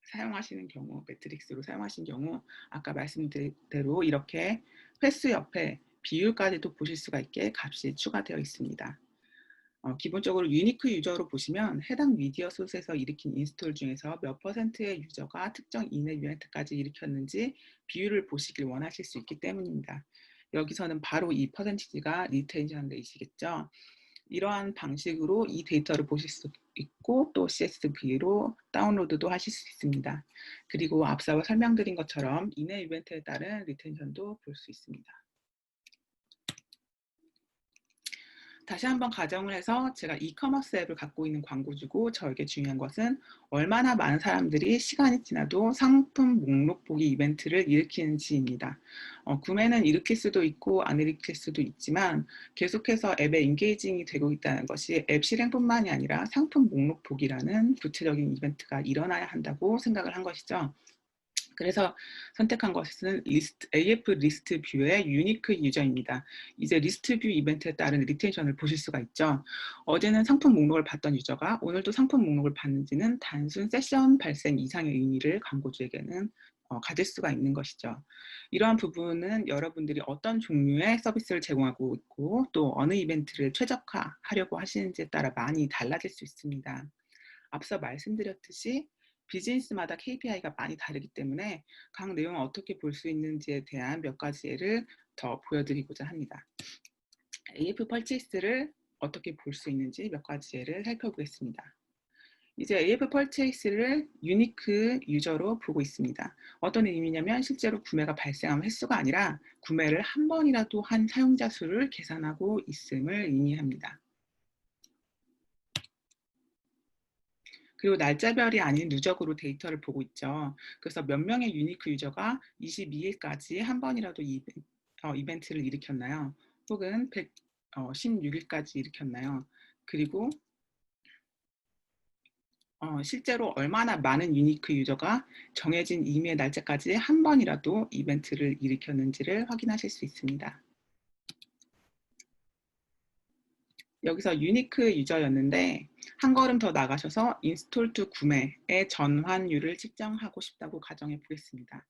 사용하시는 경우, 매트릭스로 사용하신 경우 아까 말씀드린 대로 이렇게 횟수 옆에 비율까지도 보실 수가 있게 값이 추가되어 있습니다. 기본적으로 유니크 유저로 보시면 해당 미디어 소스에서 일으킨 인스톨 중에서 몇 퍼센트의 유저가 특정 이메일 이벤트까지 일으켰는지 비율을 보시길 원하실 수 있기 때문입니다. 여기서는 바로 이 퍼센티지가 리텐션 레이시겠죠. 이러한 방식으로 이 데이터를 보실 수 있고 또 CSV로 다운로드도 하실 수 있습니다. 그리고 앞서 설명드린 것처럼 이내 이벤트에 따른 리텐션도 볼 수 있습니다. 다시 한번 가정을 해서 제가 이커머스 앱을 갖고 있는 광고주고 저에게 중요한 것은 얼마나 많은 사람들이 시간이 지나도 상품 목록 보기 이벤트를 일으키는지입니다. 구매는 일으킬 수도 있고 안 일으킬 수도 있지만 계속해서 앱에 인게이징이 되고 있다는 것이 앱 실행뿐만이 아니라 상품 목록 보기라는 구체적인 이벤트가 일어나야 한다고 생각을 한 것이죠. 그래서 선택한 것은 AF 리스트 뷰의 유니크 유저입니다. 이제 리스트 뷰 이벤트에 따른 리텐션을 보실 수가 있죠. 어제는 상품 목록을 봤던 유저가 오늘도 상품 목록을 봤는지는 단순 세션 발생 이상의 의미를 광고주에게는 가질 수가 있는 것이죠. 이러한 부분은 여러분들이 어떤 종류의 서비스를 제공하고 있고 또 어느 이벤트를 최적화하려고 하시는지에 따라 많이 달라질 수 있습니다. 앞서 말씀드렸듯이 비즈니스마다 KPI가 많이 다르기 때문에 각 내용을 어떻게 볼 수 있는지에 대한 몇 가지 예를 더 보여드리고자 합니다. AF 펄체이스를 어떻게 볼 수 있는지 몇 가지 예를 살펴보겠습니다. 이제 AF 펄체이스를 유니크 유저로 보고 있습니다. 어떤 의미냐면 실제로 구매가 발생한 횟수가 아니라 구매를 한 번이라도 한 사용자 수를 계산하고 있음을 의미합니다. 그리고 날짜별이 아닌 누적으로 데이터를 보고 있죠. 그래서 몇 명의 유니크 유저가 22일까지 한 번이라도 이벤트를 일으켰나요? 혹은 116일까지 일으켰나요? 그리고 실제로 얼마나 많은 유니크 유저가 정해진 이메일 날짜까지 한 번이라도 이벤트를 일으켰는지를 확인하실 수 있습니다. 여기서 유니크 유저였는데 한 걸음 더 나가셔서 인스톨 투 구매의 전환율을 측정하고 싶다고 가정해 보겠습니다.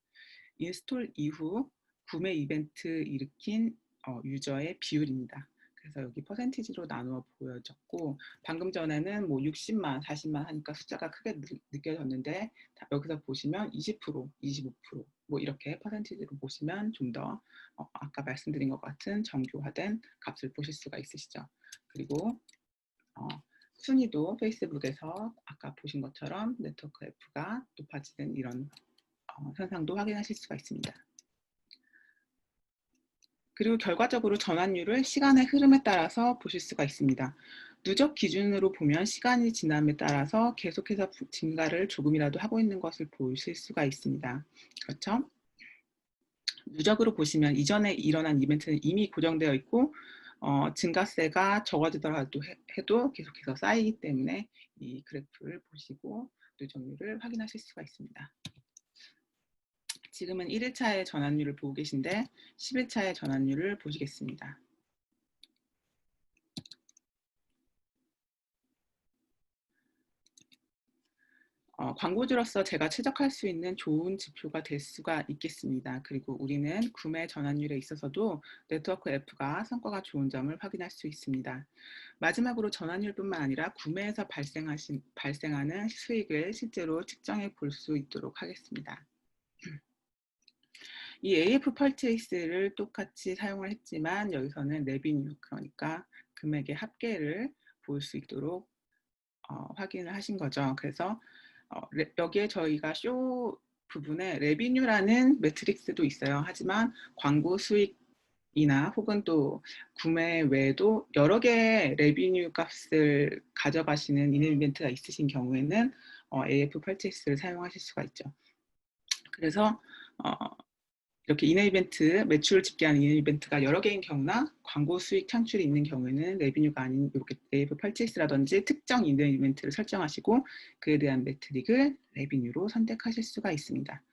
인스톨 이후 구매 이벤트 일으킨 유저의 비율입니다. 그래서 여기 퍼센티지로 나누어 보여졌고 방금 전에는 뭐 60만, 40만 하니까 숫자가 크게 느껴졌는데 여기서 보시면 20%, 25% 뭐 이렇게 퍼센티지로 보시면 좀 더 아까 말씀드린 것 같은 정교화된 값을 보실 수가 있으시죠. 그리고 순위도 페이스북에서 아까 보신 것처럼 네트워크 F가 높아지는 이런 현상도 확인하실 수가 있습니다. 그리고 결과적으로 전환율을 시간의 흐름에 따라서 보실 수가 있습니다. 누적 기준으로 보면 시간이 지남에 따라서 계속해서 증가를 조금이라도 하고 있는 것을 보실 수가 있습니다. 그렇죠? 누적으로 보시면 이전에 일어난 이벤트는 이미 고정되어 있고 증가세가 적어지더라도 해도 계속해서 쌓이기 때문에 이 그래프를 보시고 누적률을 확인하실 수가 있습니다. 지금은 1일차의 전환율을 보고 계신데 10일차의 전환율을 보시겠습니다. 광고주로서 제가 최적할 수 있는 좋은 지표가 될 수가 있겠습니다. 그리고 우리는 구매 전환율에 있어서도 네트워크 F가 성과가 좋은 점을 확인할 수 있습니다. 마지막으로 전환율뿐만 아니라 구매에서 발생하는 수익을 실제로 측정해 볼 수 있도록 하겠습니다. 이 AF 펄체이스를 똑같이 사용을 했지만 여기서는 레비뉴, 그러니까 금액의 합계를 볼 수 있도록 확인을 하신 거죠. 그래서 여기에 저희가 쇼 부분에 레비뉴라는 매트릭스도 있어요. 하지만 광고 수익이나 혹은 또 구매 외에도 여러 개의 레비뉴 값을 가져가시는 이벤트가 있으신 경우에는 AF 펄체이스를 사용하실 수가 있죠. 그래서 이렇게 이내 이벤트, 매출을 집계하는 이내 이벤트가 여러 개인 경우나 광고 수익 창출이 있는 경우에는 레비뉴가 아닌 이렇게 AF 펄체이스라든지 특정 이내 이벤트를 설정하시고 그에 대한 매트릭을 레비뉴로 선택하실 수가 있습니다.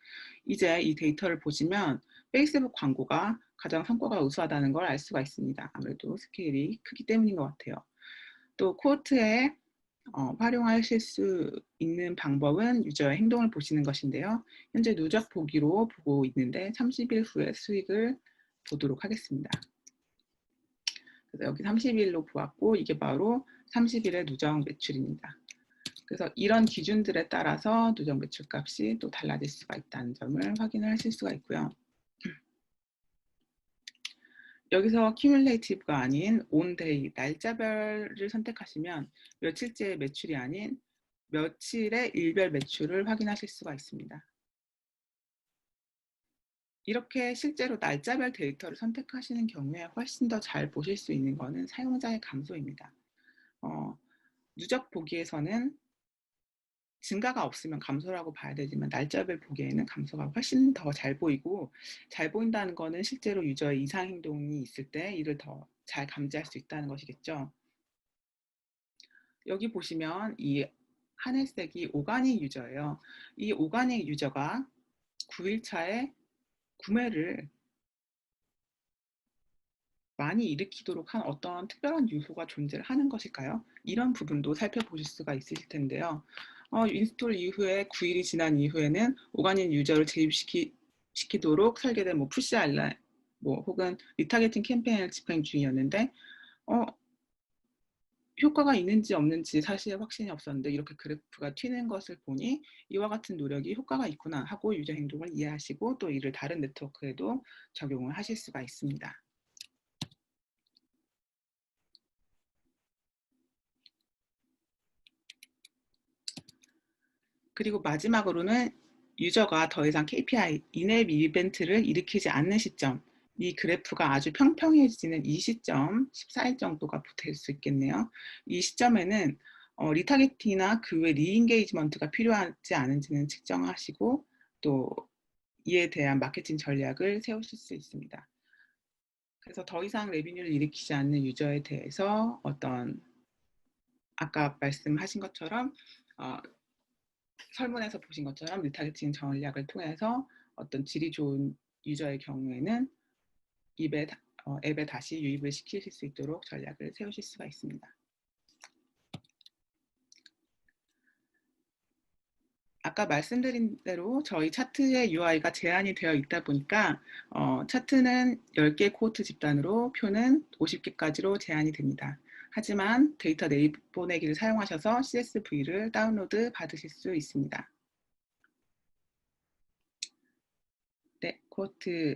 이제 이 데이터를 보시면 페이스북 광고가 가장 성과가 우수하다는 걸 알 수가 있습니다. 아무래도 스케일이 크기 때문인 것 같아요. 또 코호트에 활용하실 수 있는 방법은 유저의 행동을 보시는 것인데요. 현재 누적 보기로 보고 있는데 30일 후에 수익을 보도록 하겠습니다. 그래서 여기 30일로 보았고 이게 바로 30일의 누적 매출입니다. 그래서 이런 기준들에 따라서 누적 매출 값이 또 달라질 수가 있다는 점을 확인을 하실 수가 있고요. 여기서 cumulative가 아닌 on day, 날짜별을 선택하시면 며칠째 매출이 아닌 며칠의 일별 매출을 확인하실 수가 있습니다. 이렇게 실제로 날짜별 데이터를 선택하시는 경우에 훨씬 더 잘 보실 수 있는 것은 사용자의 감소입니다. 누적 보기에서는 증가가 없으면 감소라고 봐야 되지만 날짜별 보기에는 감소가 훨씬 더 잘 보이고, 잘 보인다는 것은 실제로 유저의 이상 행동이 있을 때 이를 더 잘 감지할 수 있다는 것이겠죠. 여기 보시면 이 하늘색이 오가닉 유저예요. 이 오가닉 유저가 9일차에 구매를 많이 일으키도록 한 어떤 특별한 요소가 존재를 하는 것일까요? 이런 부분도 살펴보실 수가 있으실 텐데요. 인스톨 이후에 9일이 지난 이후에는 오가닉 유저를 재입시키도록 설계된 푸시 알람, 혹은 리타게팅 캠페인을 집행 중이었는데 효과가 있는지 없는지 사실 확신이 없었는데 이렇게 그래프가 튀는 것을 보니 이와 같은 노력이 효과가 있구나 하고 유저 행동을 이해하시고 또 이를 다른 네트워크에도 적용을 하실 수가 있습니다. 그리고 마지막으로는 유저가 더 이상 KPI, 인앱 이벤트를 일으키지 않는 시점, 이 그래프가 아주 평평해지는 이 시점, 14일 정도가 될 수 있겠네요. 이 시점에는 리타겟팅이나 그 외 리인게이지먼트가 필요하지 않은지는 측정하시고 또 이에 대한 마케팅 전략을 세우실 수 있습니다. 그래서 더 이상 레비뉴를 일으키지 않는 유저에 대해서 어떤 아까 말씀하신 것처럼 설문에서 보신 것처럼 리타겟팅 전략을 통해서 어떤 질이 좋은 유저의 경우에는 앱에 다시 유입을 시키실 수 있도록 전략을 세우실 수가 있습니다. 아까 말씀드린 대로 저희 차트의 UI가 제한이 되어 있다 보니까 차트는 10개 코호트 집단으로 표는 50개까지로 제한이 됩니다. 하지만 데이터 내보내기를 사용하셔서 CSV를 다운로드 받으실 수 있습니다. 네, 코호트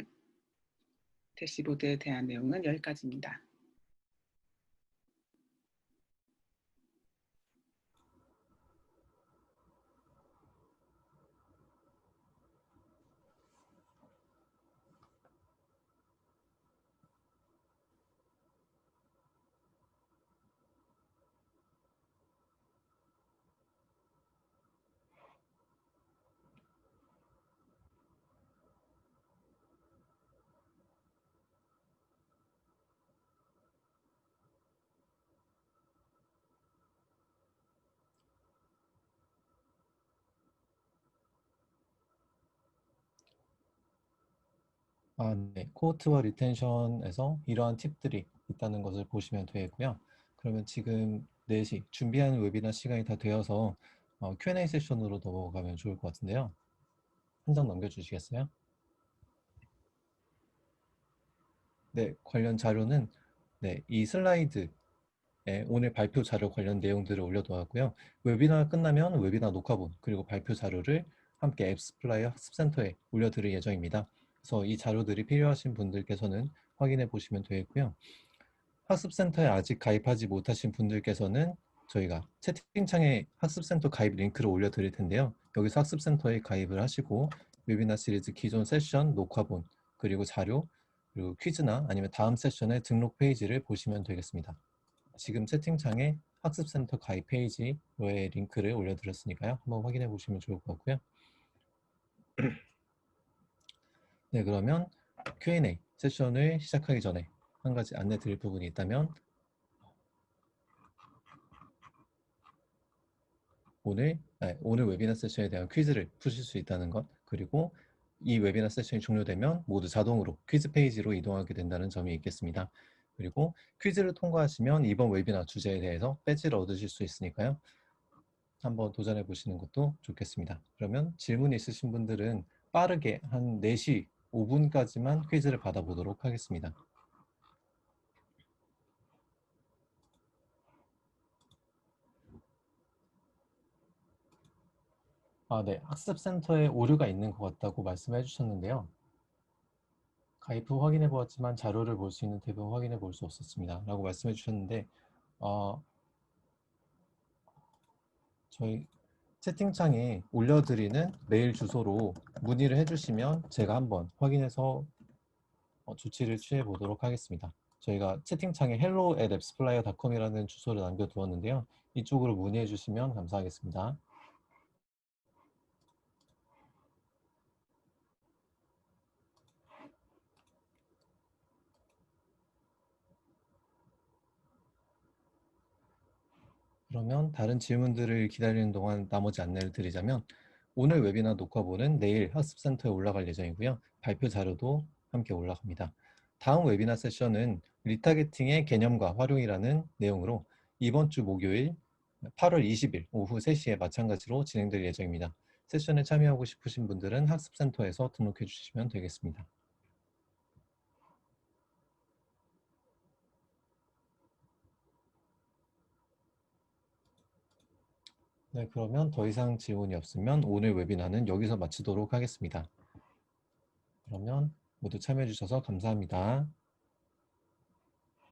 대시보드에 대한 내용은 여기까지입니다. 네. 코호트와 리텐션에서 이러한 팁들이 있다는 것을 보시면 되고요. 그러면 지금 4시 준비하는 웨비나 시간이 다 되어서 Q&A 세션으로 넘어가면 좋을 것 같은데요. 한 장 넘겨주시겠어요? 네, 관련 자료는 이 슬라이드에 오늘 발표 자료 관련 내용들을 올려두었고요. 웨비나 끝나면 웨비나 녹화본 그리고 발표 자료를 함께 앱스플라이어 학습센터에 올려드릴 예정입니다. 그래서 이 자료들이 필요하신 분들께서는 확인해 보시면 되겠고요. 학습센터에 아직 가입하지 못하신 분들께서는 저희가 채팅창에 학습센터 가입 링크를 올려드릴 텐데요. 여기서 학습센터에 가입을 하시고 웨비나 시리즈 기존 세션, 녹화본, 그리고 자료, 그리고 퀴즈나 아니면 다음 세션의 등록 페이지를 보시면 되겠습니다. 지금 채팅창에 학습센터 가입 페이지의 링크를 올려드렸으니까요. 한번 확인해 보시면 좋을 것 같고요. 네, 그러면 Q&A 세션을 시작하기 전에 한 가지 안내 드릴 부분이 있다면 오늘 웨비나 세션에 대한 퀴즈를 푸실 수 있다는 것, 그리고 이 웨비나 세션이 종료되면 모두 자동으로 퀴즈 페이지로 이동하게 된다는 점이 있겠습니다. 그리고 퀴즈를 통과하시면 이번 웨비나 주제에 대해서 배지를 얻으실 수 있으니까요. 한번 도전해 보시는 것도 좋겠습니다. 그러면 질문 있으신 분들은 빠르게 한 4시 5분까지만 퀴즈를 받아보도록 하겠습니다. 네. 학습센터에 오류가 있는 것 같다고 말씀해 주셨는데요. 가입 후 확인해 보았지만 자료를 볼 수 있는 탭은 확인해 볼 수 없었습니다. 라고 말씀해 주셨는데 저희 채팅창에 올려드리는 메일 주소로 문의를 해주시면 제가 한번 확인해서 조치를 취해 보도록 하겠습니다. 저희가 채팅창에 hello@appsflyer.com이라는 주소를 남겨두었는데요. 이쪽으로 문의해 주시면 감사하겠습니다. 그러면 다른 질문들을 기다리는 동안 나머지 안내를 드리자면 오늘 웨비나 녹화본은 내일 학습센터에 올라갈 예정이고요. 발표 자료도 함께 올라갑니다. 다음 웨비나 세션은 리타게팅의 개념과 활용이라는 내용으로 이번 주 목요일 8월 20일 오후 3시에 마찬가지로 진행될 예정입니다. 세션에 참여하고 싶으신 분들은 학습센터에서 등록해 주시면 되겠습니다. 네, 그러면 더 이상 질문이 없으면 오늘 웨비나는 여기서 마치도록 하겠습니다. 그러면 모두 참여해 주셔서 감사합니다.